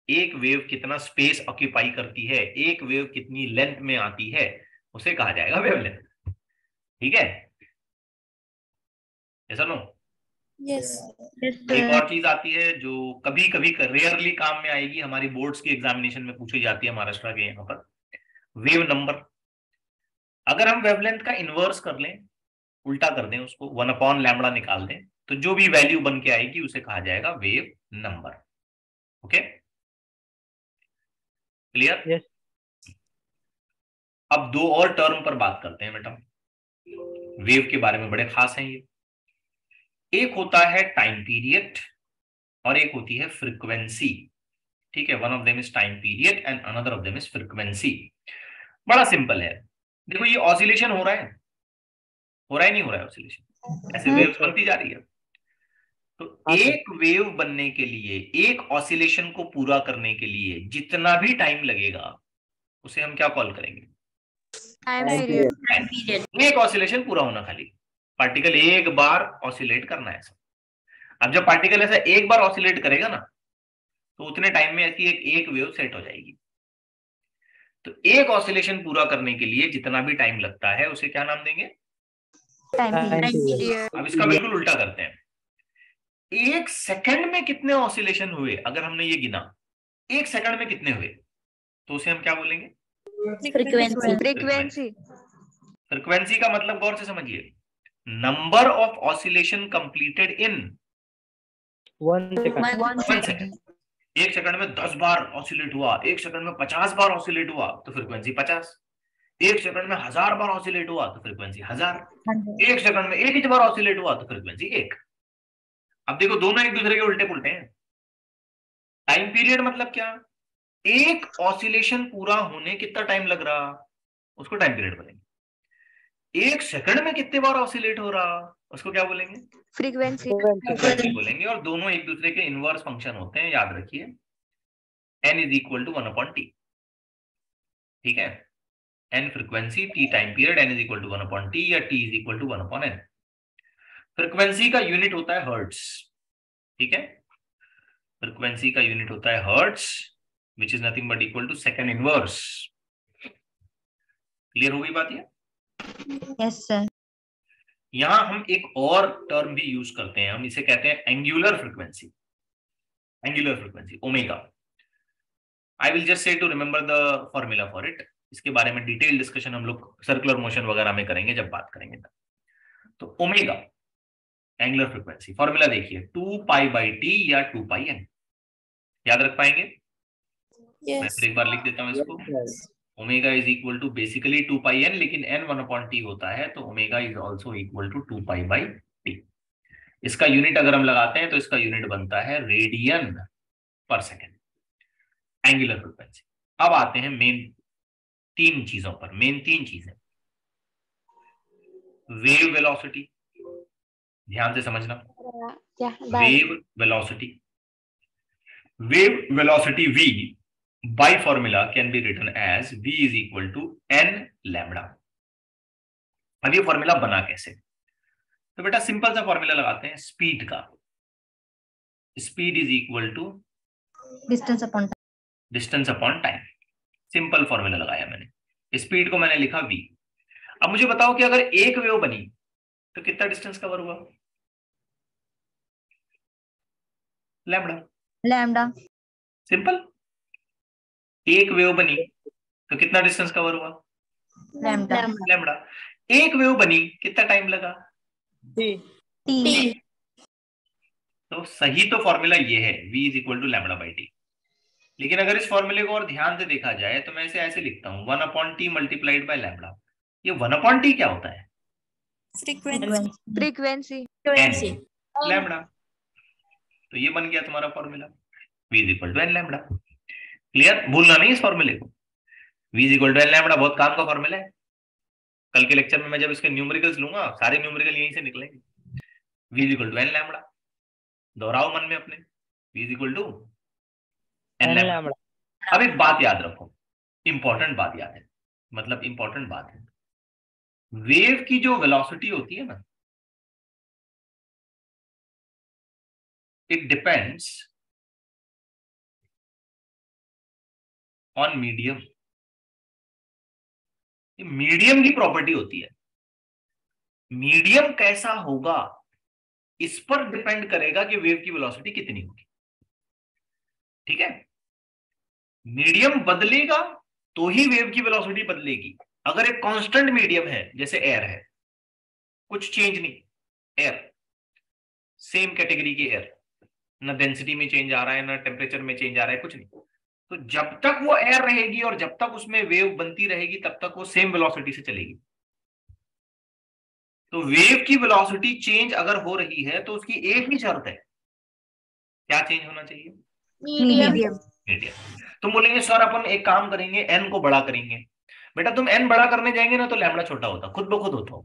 एक वेव कितना स्पेस ऑक्यूपाई करती है, एक वेव कितनी लेंथ में आती है, उसे कहा जाएगा वेवलेंथ। ठीक है, ऐसा नो? यस एक और चीज आती है जो कभी कभी रेयरली काम में आएगी, हमारी बोर्ड्स की एग्जामिनेशन में पूछी जाती है महाराष्ट्र के यहाँ पर, वेव नंबर। अगर हम वेवलेंथ का इनवर्स कर लें, उल्टा कर दें उसको, 1 अपॉन लैम्बडा निकाल दें, तो जो भी वैल्यू बन के आएगी उसे कहा जाएगा wave number. Okay, clear? Yes. अब दो और टर्म पर बात करते हैं बेटा, वेव के बारे में बड़े खास हैं ये। एक होता है टाइम पीरियड और एक होती है फ्रीक्वेंसी। ठीक है, one of them is time period and another of them is frequency. बड़ा सिंपल है, देखो ये ऑसिलेशन हो रहा है, हो रहा है नहीं हो रहा है ऑसिलेशन, ऐसे वेव्स बनती जा रही है। तो एक वेव बनने के लिए, एक ऑसिलेशन को पूरा करने के लिए जितना भी टाइम लगेगा उसे हम क्या कॉल करेंगे, टाइम पीरियड। एक ऑसिलेशन पूरा होना, खाली पार्टिकल एक बार ऑसिलेट करना है। अब जब पार्टिकल ऐसा एक बार ऑसिलेट करेगा ना, तो उतने टाइम में ऐसी एक वेव सेट हो जाएगी। तो एक ऑसिलेशन पूरा करने के लिए जितना भी टाइम लगता है उसे क्या नाम देंगे, टाइम पीरियड। अब इसका बिल्कुल उल्टा करते हैं, एक सेकंड में कितने ऑसिलेशन हुए, अगर हमने ये गिना एक सेकंड में कितने हुए, तो उसे हम क्या बोलेंगे, फ्रीक्वेंसी। फ्रीक्वेंसी का मतलब गौर से समझिए, number of oscillation completed in 1 second. 1 second. एक सेकंड में 10 बार ऑसिलेट हुआ, एक सेकंड में 50 बार ऑसिलेट हुआ तो फ्रीक्वेंसी 50, एक सेकंड में 1000 बार ऑसिलेट हुआ तो फ्रीक्वेंसी 1000, एक सेकंड में एक ही बार ऑसिलेट हुआ तो फ्रीक्वेंसी 1। अब देखो दोनों एक दूसरे के उल्टे पुल्टे हैं। टाइम पीरियड मतलब क्या, एक ऑसिलेशन पूरा होने कितना टाइम लग रहा, उसको टाइम पीरियड बोलेंगे। एक सेकंड में कितने बार ऑसिलेट हो रहा, उसको क्या बोलेंगे, फ्रीक्वेंसी बोलेंगे। और दोनों एक दूसरे के इनवर्स फंक्शन होते हैं, याद रखिए, n is equal to 1/t। ठीक है, n frequency, t time period, n is equal to 1/t या t is equal to 1/n। Frequency का यूनिट होता है हर्ट्स। ठीक है, फ्रीक्वेंसी का यूनिट होता है hertz which is nothing but equal to second inverse. Clear हो गई बात ये? Yes sir. यहां हम एक और टर्म भी यूज करते हैं, हम इसे कहते हैं angular frequency. Angular frequency omega. I will just say to remember the formula for it. इसके बारे में डिटेल डिस्कशन हम लोग सर्कुलर मोशन वगैरह में करेंगे जब बात करेंगे तब। तो ओमेगा एंगुलर फ्रीक्वेंसी फॉर्मूला देखिए 2π/t या 2πn। याद रख पाएंगे? मैं फिर एक बार लिख देता हूं इसको। Omega is equal to basically 2πn, लेकिन n 1/t होता है, तो omega is also equal to 2π/t। इसका यूनिट अगर हम लगाते हैं तो इसका यूनिट बनता है रेडियन पर सेकेंड, एंगुलर फ्रीक्वेंसी। अब आते हैं मेन तीन चीजों पर। मेन तीन चीजें, वेव वेलोसिटी, ध्यान से समझना। Wave velocity, wave velocity v by formula can be written as v is equal to n lambda। अब ये फॉर्मूला बना कैसे? तो बेटा सिंपल सा फॉर्मूला लगाते हैं स्पीड का। Speed is equal to distance upon time. Simple formula लगाया मैंने। स्पीड को मैंने लिखा v। अब मुझे बताओ कि अगर एक वेव बनी तो कितना डिस्टेंस कवर हुआ? लैम्डा। सिंपल। एक वेव बनी तो कितना डिस्टेंस कवर हुआ? लैम्डा। एक वेव बनी कितना टाइम लगा? T। तो सही तो फॉर्मूला ये है v is equal to λ/t। लेकिन अगर इस फॉर्मूले को और ध्यान से देखा जाए तो मैं इसे ऐसे लिखता हूं 1/t मल्टीप्लाइड बाय लैम्डा। ये 1/t क्या होता है? Frequency lambda. तो ये बन गया तुम्हारा formula v is equal to n lambda. Clear? भूलना नहीं इस फॉर्मूले को। v is equal to n lambda बहुत काम का फॉर्मूला है। कल के लेक्चर में मैं जब इसके न्यूमेरिकल्स लूंगा सारे न्यूमेरिकल यहीं से निकलेंगे। v is equal to n lambda. दोहराओ मन में अपने, v is equal to n lambda. अब एक बात याद रखो, इंपॉर्टेंट बात याद है, मतलब इंपॉर्टेंट बात है। वेव की जो वेलोसिटी होती है ना, it depends on medium. Medium की प्रॉपर्टी होती है। मीडियम कैसा होगा इस पर डिपेंड करेगा कि वेव की वेलोसिटी कितनी होगी। ठीक है? मीडियम बदलेगा तो ही वेव की वेलोसिटी बदलेगी। अगर एक कांस्टेंट मीडियम है, जैसे एयर है, कुछ चेंज नहीं, एयर सेम कैटेगरी की एयर, ना डेंसिटी में चेंज आ रहा है ना टेम्परेचर में चेंज आ रहा है, कुछ नहीं, तो जब तक वो एयर रहेगी और जब तक उसमें वेव बनती रहेगी तब तक वो सेम वेलोसिटी से चलेगी। तो वेव की वेलोसिटी चेंज अगर हो रही है तो उसकी एक ही शर्त है, क्या चेंज होना चाहिए? मीडियम। तुम बोलेंगे सर अपन एक काम करेंगे n को बड़ा करेंगे। बेटा तुम n बड़ा करने जाएंगे ना तो लैम्डा छोटा होता, खुद ब खुद होता।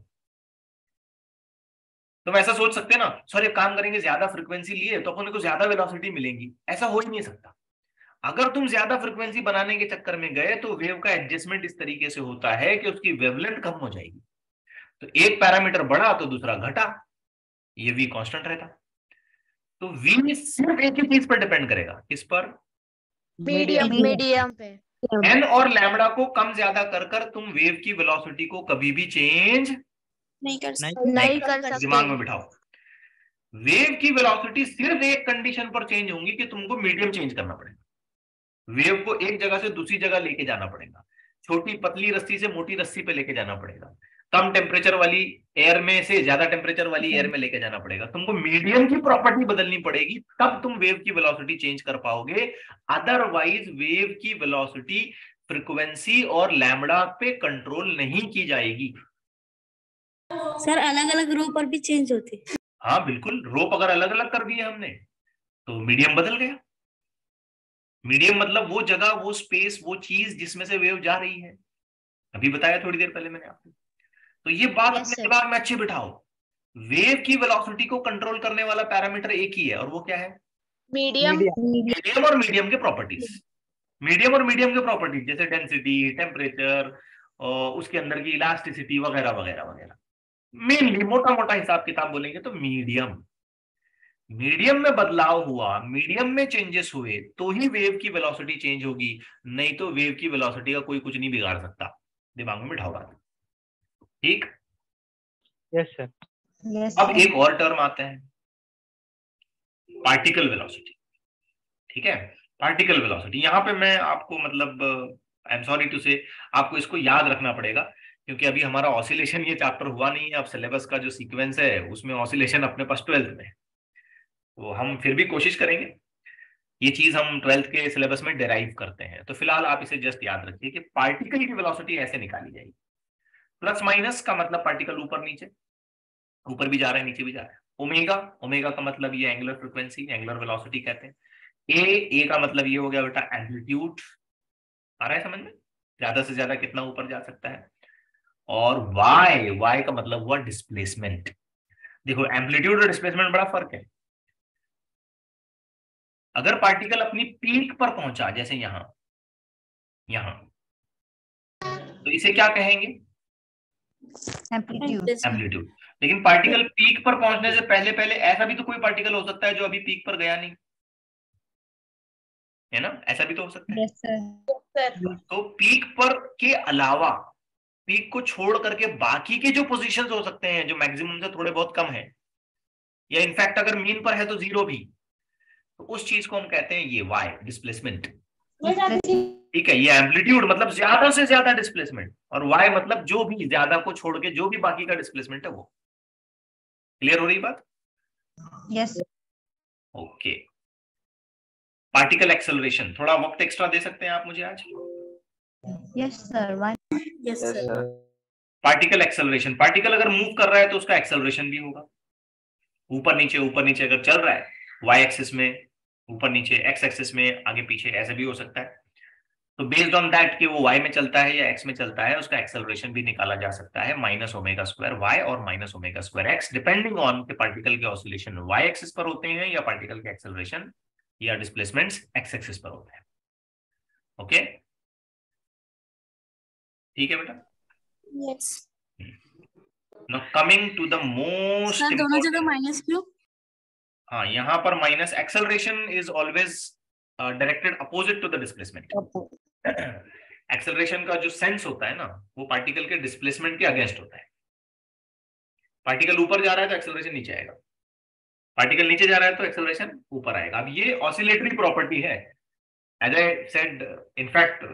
तुम ऐसा सोच सकते हैं ना, सर एक काम करेंगे ज्यादा फ्रीक्वेंसी लिए तो अपन को ज्यादा वेलोसिटी मिलेगी, ऐसा हो ही नहीं सकता। अगर तुम ज्यादा फ्रीक्वेंसी बनाने के चक्कर में गए तो वेव का एडजस्टमेंट इस तरीके से होता है कि उसकी वेवलेंथ कम हो जाएगी। तो एक पैरामीटर बढ़ा तो दूसरा घटा, ये v कांस्टेंट रहता। तो v सिर्फ एक ही चीज पर डिपेंड करेगा, किस पर? मीडियम पे। n और लैम्डा को कम ज्यादा कर कर तुम वेव की वेलोसिटी को कभी भी चेंज नहीं कर दिमाग सकते। में बिठाओ। वेव की वेलोसिटी सिर्फ एक कंडीशन पर चेंज होंगी कि तुमको मीडियम चेंज करना पड़ेगा। वेव को एक जगह से दूसरी जगह लेके जाना पड़ेगा, छोटी पतली रस्सी से मोटी रस्सी पे लेके जाना पड़ेगा, कम टेम्परेचर वाली एयर में से ज्यादा टेम्परेचर वाली एयर में लेके जाना पड़ेगा। तुमको मीडियम की प्रॉपर्टी बदलनी पड़ेगी, तब तुम वेव की वेलोसिटी चेंज कर पाओगे। अदरवाइज वेव की वेलोसिटी फ्रीक्वेंसी और लैम्डा पे कंट्रोल नहीं की जाएगी। सर अलग अलग रो पर भी चेंज होती है। हाँ बिल्कुल, रोप अगर अलग अलग कर दिए हमने तो मीडियम बदल गया। मीडियम मतलब वो जगह, वो स्पेस, वो चीज जिसमें से वेव जा रही है। अभी बताया थोड़ी देर पहले मैंने आपको। तो ये बात अपने दिमाग में अच्छे बिठाओ, वेव की वेलोसिटी को कंट्रोल करने वाला पैरामीटर एक ही है, और वो क्या है? मीडियम और मीडियम के प्रॉपर्टीज। मीडियम और मीडियम के प्रॉपर्टीज जैसे डेंसिटी, टेम्परेचर, उसके अंदर की इलास्टिसिटी वगैरह वगैरह वगैरह। मेनली मोटा मोटा हिसाब किताब बोलेंगे तो मीडियम। मीडियम में बदलाव हुआ, मीडियम में चेंजेस हुए तो ही वेव की वेलोसिटी चेंज होगी, नहीं तो वेव की वेलोसिटी का कोई कुछ नहीं बिगाड़ सकता। दिमाग में बिठाओ बात, ठीक। Yes sir. अब एक और टर्म आता है, पार्टिकल वेलोसिटी। ठीक है, पार्टिकल वेलोसिटी। यहाँ पे मैं आपको मतलब आई एम सॉरी टू से आपको इसको याद रखना पड़ेगा, क्योंकि अभी हमारा ऑसिलेशन ये चैप्टर हुआ नहीं है। अब सिलेबस का जो सीक्वेंस है उसमें ऑसिलेशन अपने पास 12th में है, तो हम फिर भी कोशिश करेंगे, ये चीज हम 12th के सिलेबस में डिराइव करते हैं। तो फिलहाल आप इसे जस्ट याद रखिए कि पार्टिकल की वेलोसिटी ऐसे निकाली जाएगी। प्लस माइनस का मतलब पार्टिकल ऊपर नीचे, ऊपर भी जा रहा है नीचे भी जा रहा है। ओमेगा, ओमेगा का मतलब ये एंगुलर फ्रीक्वेंसी, एंगुलर वेलोसिटी कहते हैं। ए का मतलब ये हो गया बेटा एम्पलीट्यूड, आ रहा है समझ में, ज्यादा से ज्यादा कितना ऊपर जा सकता है। और वाई का मतलब हुआ डिस्प्लेसमेंट। देखो एम्पलीट्यूड और डिस्प्लेसमेंट बड़ा फर्क है। अगर पार्टिकल अपनी पीक पर पहुंचा, जैसे यहां यहां, तो इसे क्या कहेंगे? एम्पलीट्यूड। लेकिन पार्टिकल पीक पर पहुंचने से पहले पहले ऐसा भी तो कोई पार्टिकल हो सकता है जो अभी पीक पर गया नहीं, है ना, ऐसा भी तो हो सकता है। Yes, sir. तो पीक पर के अलावा, पीक को छोड़ करके बाकी के जो पोजीशंस हो सकते हैं जो मैक्सिमम से थोड़े बहुत कम है, या इनफैक्ट अगर मीन पर है तो जीरो भी, तो उस चीज को हम कहते हैं ये वाई, डिस्प्लेसमेंट। ठीक है, ये एम्पलीट्यूड मतलब ज्यादा से ज्यादा डिस्प्लेसमेंट, और वाई मतलब जो भी ज्यादा को छोड़ के जो भी बाकी का डिस्प्लेसमेंट है वो। क्लियर हो रही बात? Yes. ओके। पार्टिकल एक्सेलरेशन, थोड़ा वक्त एक्स्ट्रा दे सकते हैं आप मुझे आज? Yes, sir. Why? Yes yes sir. Sir. Particle acceleration, particle अगर मूव कर रहा है तो उसका एक्सेलरेशन भी होगा। ऊपर नीचे अगर चल रहा है, वाई एक्सिस में ऊपर नीचे, एक्स एक्सिस में आगे पीछे, ऐसे भी हो सकता है। तो बेस्ड ऑन दैट कि वो वाई में चलता है या एक्स में चलता है, उसका एक्सेलरेशन भी निकाला जा सकता है, माइनस ओमेगा स्क्वायर वाई और minus omega square x, depending on कि पार्टिकल के ऑसिलेशन वाई एक्सिस पर होते हैं या पार्टिकल के एक्सेलरेशन या डिस्प्लेसमेंट्स एक्स एक्सिस पर होते हैं। ओके, ठीक है बेटा। Yes. Now coming to the most sir दोनों जगह माइनस क्यों? हाँ, यहां पर minus, acceleration is always directed opposite to the displacement. Acceleration का जो सेंस होता है ना, वो पार्टिकल के डिस्प्लेसमेंट के अगेंस्ट होता है। पार्टिकल ऊपर जा रहा है तो एक्सेलरेशन नीचे आएगा, पार्टिकल नीचे जा रहा है तो एक्सेलरेशन ऊपर आएगा। अब ये ऑसिलेटरी प्रॉपर्टी है, एज आई सेड। इनफैक्ट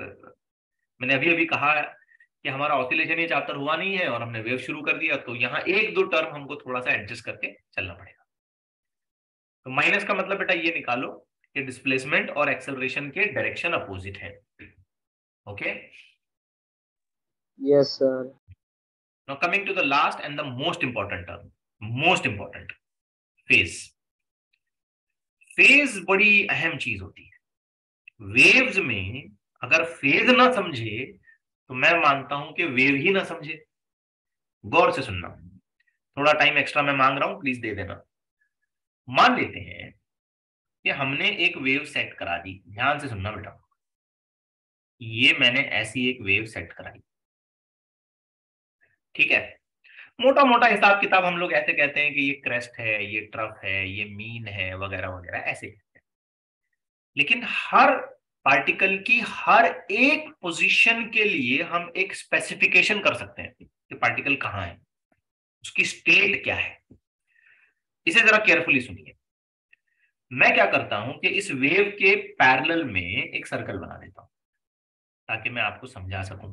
मैंने अभी अभी कहा कि हमारा ऑसिलेशन ये चैप्टर हुआ नहीं है और हमने वेव शुरू कर दिया, तो यहाँ एक दो टर्म हमको थोड़ा सा एडजस्ट करके चलना पड़ेगा। तो माइनस का मतलब बेटा ये निकालो कि डिस्प्लेसमेंट और एक्सेलरेशन के डायरेक्शन अपोजिट है। Okay, yes sir. Now coming to the last and the most important term, most important, phase. Phase बड़ी अहम चीज होती है। वेव्स में अगर फेज ना समझे तो मैं मानता हूं कि वेव ही ना समझे। गौर से सुनना, थोड़ा टाइम एक्स्ट्रा मैं मांग रहा हूं, प्लीज दे देना। मान लेते हैं कि हमने एक वेव सेट करा दी, ध्यान से सुनना बेटा, ये मैंने ऐसी एक वेव सेट कराई। ठीक है, मोटा मोटा हिसाब किताब हम लोग ऐसे कहते हैं कि ये क्रेस्ट है, ये ट्रफ है, ये मीन है, वगैरह वगैरह ऐसे कहते हैं। लेकिन हर पार्टिकल की हर एक पोजीशन के लिए हम एक स्पेसिफिकेशन कर सकते हैं कि पार्टिकल कहाँ है, उसकी स्टेट क्या है। इसे जरा केयरफुली सुनिए। मैं क्या करता हूं कि इस वेव के पैरेलल में एक सर्कल बना देता हूं ताकि मैं आपको समझा सकूं।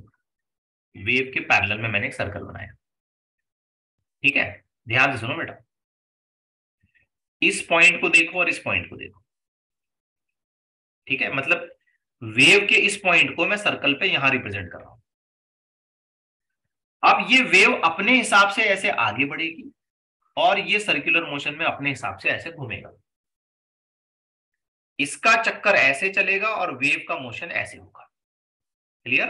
वेव के पैरेलल में मैंने एक सर्कल बनाया। ठीक है, ध्यान से सुनो बेटा, इस पॉइंट को देखो और इस पॉइंट को देखो। ठीक है, मतलब वेव के इस पॉइंट को मैं सर्कल पे यहां रिप्रेजेंट कर रहा हूं। अब ये वेव अपने हिसाब से ऐसे आगे बढ़ेगी और ये सर्कुलर मोशन में अपने हिसाब से ऐसे घूमेगा। इसका चक्कर ऐसे चलेगा और वेव का मोशन ऐसे होगा। Clear?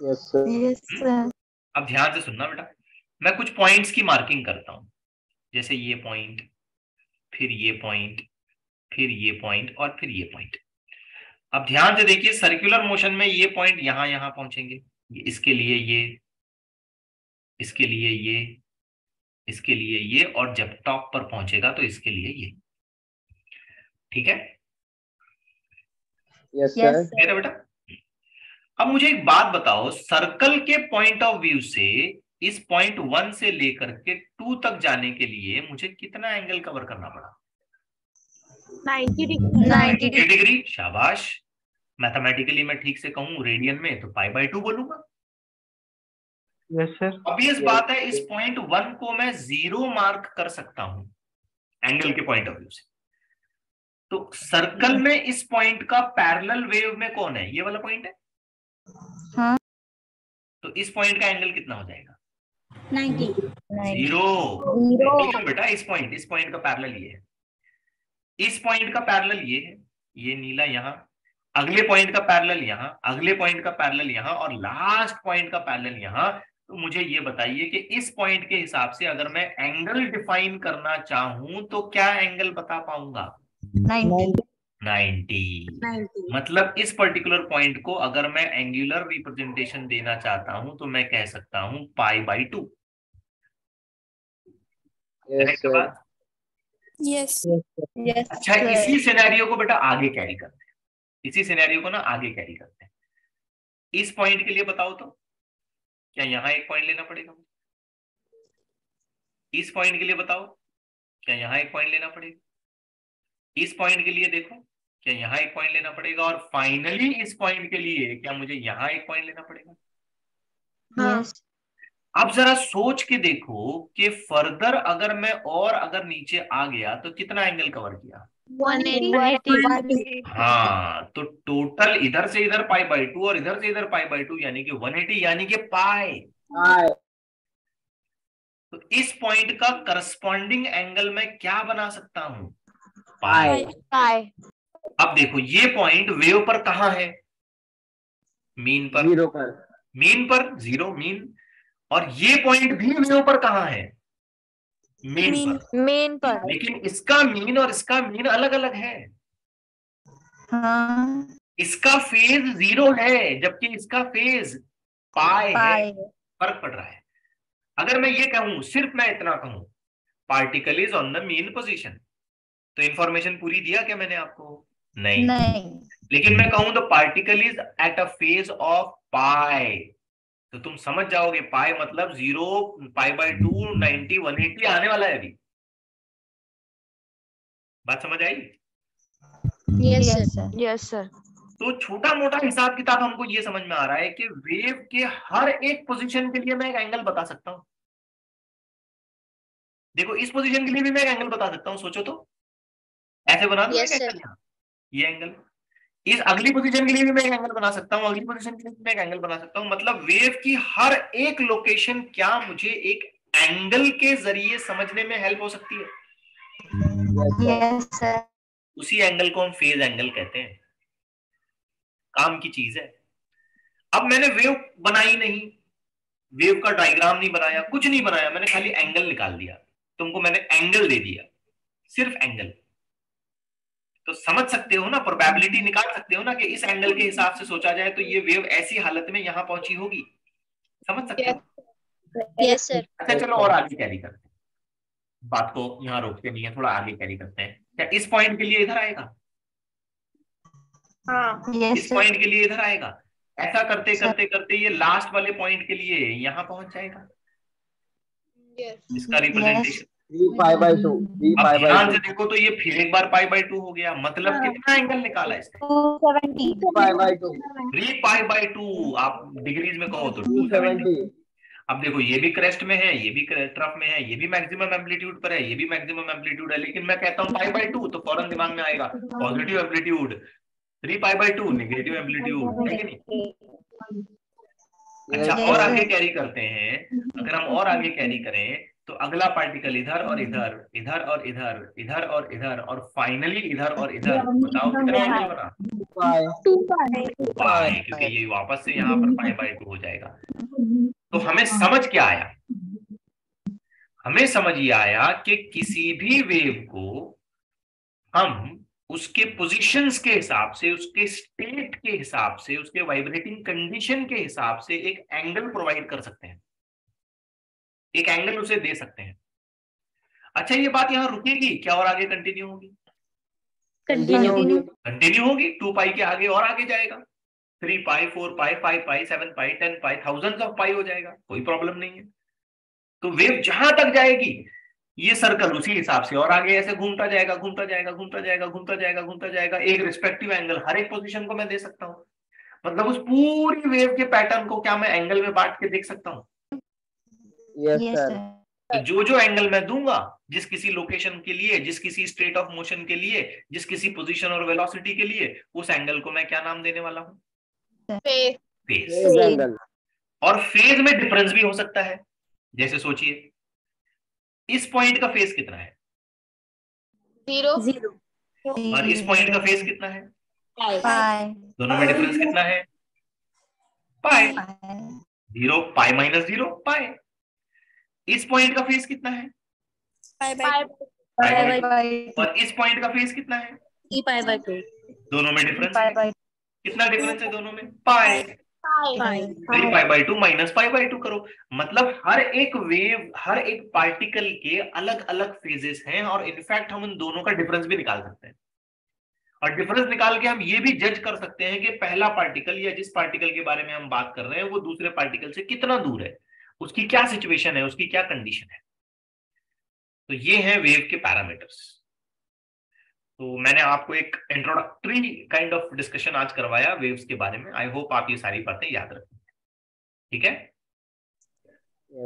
Yes sir. Yes, sir. अब ध्यान से सुनना बेटा, मैं कुछ पॉइंट्स की मार्किंग करता हूं, जैसे ये पॉइंट, फिर ये पॉइंट, फिर ये पॉइंट और फिर ये पॉइंट। अब ध्यान से देखिए, सर्कुलर मोशन में ये पॉइंट यहां पहुंचेंगे, इसके लिए ये, इसके लिए ये, इसके लिए ये, और जब टॉप पर पहुंचेगा तो इसके लिए ये। ठीक है? Yes Yes, sir. sir. मेरा बेटा, अब मुझे एक बात बताओ, सर्कल के पॉइंट ऑफ व्यू से इस पॉइंट 1 से लेकर के 2 तक जाने के लिए मुझे कितना एंगल कवर करना पड़ा? 90 degree. 90 डिग्री। शाबाश। मैथमेटिकली मैं ठीक से कहूं रेडियन में तो पाई बाय 2 बोलूंगा। Yes, sir. ऑब्वियस बात है, इस पॉइंट 1 को मैं 0 मार्क कर सकता हूं एंगल के पॉइंट ऑफ व्यू से। तो सर्कल में इस पॉइंट का पैरेलल वेव में कौन है? ये वाला पॉइंट है। हाँ. तो इस पॉइंट का एंगल कितना हो जाएगा? 90। 0 क्यों बेटा? इस पॉइंट का पैरेलल ये है, इस पॉइंट का पैरेलल ये है, ये नीला यहां, अगले पॉइंट का पैरेलल यहां, अगले पॉइंट का पैरेलल यहां, और लास्ट पॉइंट का पैरेलल यहां। तो मुझे ये बताइए कि इस पॉइंट के हिसाब से अगर मैं एंगल डिफाइन करना चाहूं तो क्या एंगल बता पाऊंगा? 90. 90। मतलब इस पर्टिकुलर पॉइंट को अगर मैं एंगुलर रिप्रेजेंटेशन देना चाहता हूं तो मैं कह सकता हूं pi by 2। Yes sir. Yes. Yes. अच्छा, sir. इसी सिनेरियो को बेटा आगे कैरी करते हैं, इसी सिनेरियो को ना आगे कैरी करते हैं। इस पॉइंट के लिए बताओ तो क्या यहां एक पॉइंट लेना पड़ेगा? इस पॉइंट के लिए बताओ क्या यहां एक पॉइंट लेना पड़ेगा? इस पॉइंट के लिए देखो क्या यहां एक पॉइंट लेना पड़ेगा? और फाइनली इस पॉइंट के लिए क्या मुझे यहां एक पॉइंट लेना पड़ेगा? Yes. अब जरा सोच के देखो कि फर्दर अगर मैं और अगर नीचे आ गया तो कितना एंगल कवर किया? 180. हाँ, तो टोटल इधर से इधर पाई बाई 2 और इधर से इधर पाई बाई 2 यानी कि 180 यानी कि पाई। हाय। तो इस पॉइंट का करस्पॉन्डिंग एंगल मैं क्या बना सकता हूं? हाय। अब देखो ये पॉइंट वेव पर कहां है? मीन पर। 0 पर। मीन पर, 0 मीन। और ये पॉइंट भी वेव पर कहां है? मीन पर। लेकिन इसका मीन और इसका मीन अलग अलग है। हाँ. इसका फेज 0 है जबकि इसका फेज पाई है। फर्क पड़ रहा है। अगर मैं ये कहूं, सिर्फ मैं इतना कहूं, particle is on the mean position, तो इंफॉर्मेशन पूरी दिया क्या मैंने आपको? नहीं। लेकिन मैं कहूं the particle is at a phase of pi, तो तुम समझ जाओगे पाई मतलब 0, पाई बाय 2, 90, 180 आने वाला है अभी। बात समझ आई? Yes, sir. तो छोटा मोटा हिसाब किताब हमको ये समझ में आ रहा है कि वेव के हर एक पोजीशन के लिए मैं एक एंगल बता सकता हूं। देखो इस पोजीशन के लिए भी मैं एक एंगल बता सकता हूं, सोचो तो। ऐसे बना दूं एक एंगल यहां, ये एंगल। इस अगली पोजीशन के लिए भी मैं एक एंगल बना सकता हूं, अगली पोजीशन के लिए भी मैं एक एंगल बना सकता हूं। मतलब वेव की हर एक लोकेशन क्या मुझे एक एंगल के जरिए समझने में हेल्प हो सकती है? Yes, sir. उसी एंगल को हम फेज एंगल कहते हैं। काम की चीज है। अब मैंने वेव बनाई नहीं, वेव का डायग्राम नहीं बनाया, कुछ नहीं बनाया, मैंने खाली एंगल निकाल दिया, तुमको मैंने एंगल दे दिया, सिर्फ एंगल। तो समझ सकते हो ना, प्रोबेबिलिटी निकाल सकते हो ना कि इस एंगल के हिसाब से सोचा जाए तो ये वेव ऐसी हालत में यहां पहुंची होगी। समझ सकते हो? Yes, sir. अच्छा चलो और आगे कैरी करते हैं, बात को यहां रोकते नहीं है, थोड़ा आगे कैरी करते हैं। क्या इस पॉइंट के लिए इधर आएगा? Yes, इस sir. पॉइंट के लिए इधर आएगा। ऐसा करते Sir. करते करते ये लास्ट वाले पॉइंट के लिए यहां पहुंच जाएगा। इसका रिप्रेजेंटेशन 3 पाई बाय 2। 3 अब पाई बाय ध्यान 2। से देखो तो ये फिर एक बार पाई बाय 2 हो गया। मतलब कितना एंगल निकाला इसने? 270. Pi by 2। 3 pi by 2। आप डिग्रीज में कहो तो 270। 270। अब देखो ये भी क्रेस्ट में है, ये भी ट्रफ में है, ये भी मैक्सिमम एम्पलीट्यूड पर है, ये भी मैक्सिमम एम्पलीट्यूड है, लेकिन मैं कहता हूँ पाई बाय 2 तो फौरन दिमाग में आएगा positive amplitude. 3 pi by 2 negative amplitude, है कि नहीं? अच्छा और आगे कैरी करते हैं। अगर हम और आगे कैरी करें तो अगला पार्टिकल इधर और इधर, इधर और इधर, इधर और इधर, और फाइनली इधर और इधर। बताओ कितना एंगल बना? पाई, क्योंकि ये वापस से यहाँ पर पाई बाय 2 हो जाएगा। तो हमें समझ क्या आया? हमें समझ ये आया कि किसी भी वेव को हम उसके पोजीशंस के हिसाब से, उसके स्टेट के हिसाब से, उसके वाइब्रेटिंग कंडीशन के हिसाब से एक एंगल प्रोवाइड कर सकते हैं, एक एंगल उसे दे सकते हैं। अच्छा ये बात यहाँ रुकेगी क्या और आगे कंटिन्यू होगी? कंटिन्यू होगी। कंटिन्यू होगी, 2 पाई के आगे और आगे जाएगा, 3 पाई, 4 पाई, 5 पाई, 7 पाई, 10 पाई, थाउजेंड्स ऑफ पाई हो जाएगा, कोई प्रॉब्लम नहीं है। तो वेव जहां तक जाएगी ये सर्कल उसी हिसाब से और आगे ऐसे घूमता जाएगा, घूमता जाएगा, घूमता जाएगा, घूमता जाएगा, घूमता जाएगा। एक रिस्पेक्टिव एंगल हर एक पोजीशन को मैं दे सकता हूँ। मतलब उस पूरी वेव के पैटर्न को क्या मैं एंगल में बांट के देख सकता हूँ? Yes Yes, sir. sir. तो जो जो एंगल मैं दूंगा जिस किसी लोकेशन के लिए, जिस किसी स्टेट ऑफ मोशन के लिए, जिस किसी पोजीशन और वेलोसिटी के लिए, उस एंगल को मैं क्या नाम देने वाला हूँ? Phase. फेज। Phase angle. और फेज में डिफरेंस भी हो सकता है। जैसे सोचिए इस पॉइंट का फेज कितना है 0. जीरो। और इस पॉइंट का फेज कितना है, Pi. दोनों में डिफरेंस कितना है? पाई। 0 पाई माइनस 0 पाई। इस पॉइंट का फेज कितना है? पाई पाई बाई 2। और इस पॉइंट का फेज कितना है? Pi by 2। दोनों में डिफरेंस है, कितना डिफरेंस है दोनों में? पाई। पाई। 3 pi by 2 minus pi by 2 करो। मतलब हर एक वेव, हर एक पार्टिकल के अलग अलग फेजेस हैं और इनफैक्ट हम उन दोनों का डिफरेंस भी निकाल सकते हैं। और डिफरेंस निकाल के हम ये भी जज कर सकते हैं कि पहला पार्टिकल या जिस पार्टिकल के बारे में हम बात कर रहे हैं वो दूसरे पार्टिकल से कितना दूर है, उसकी क्या सिचुएशन है, उसकी क्या कंडीशन है। तो ये है वेव के पैरामीटर्स। तो मैंने आपको एक इंट्रोडक्टरी काइंड ऑफ डिस्कशन आज करवाया वेव्स के बारे में। आई होप आप ये सारी बातें याद रखें। ठीक है।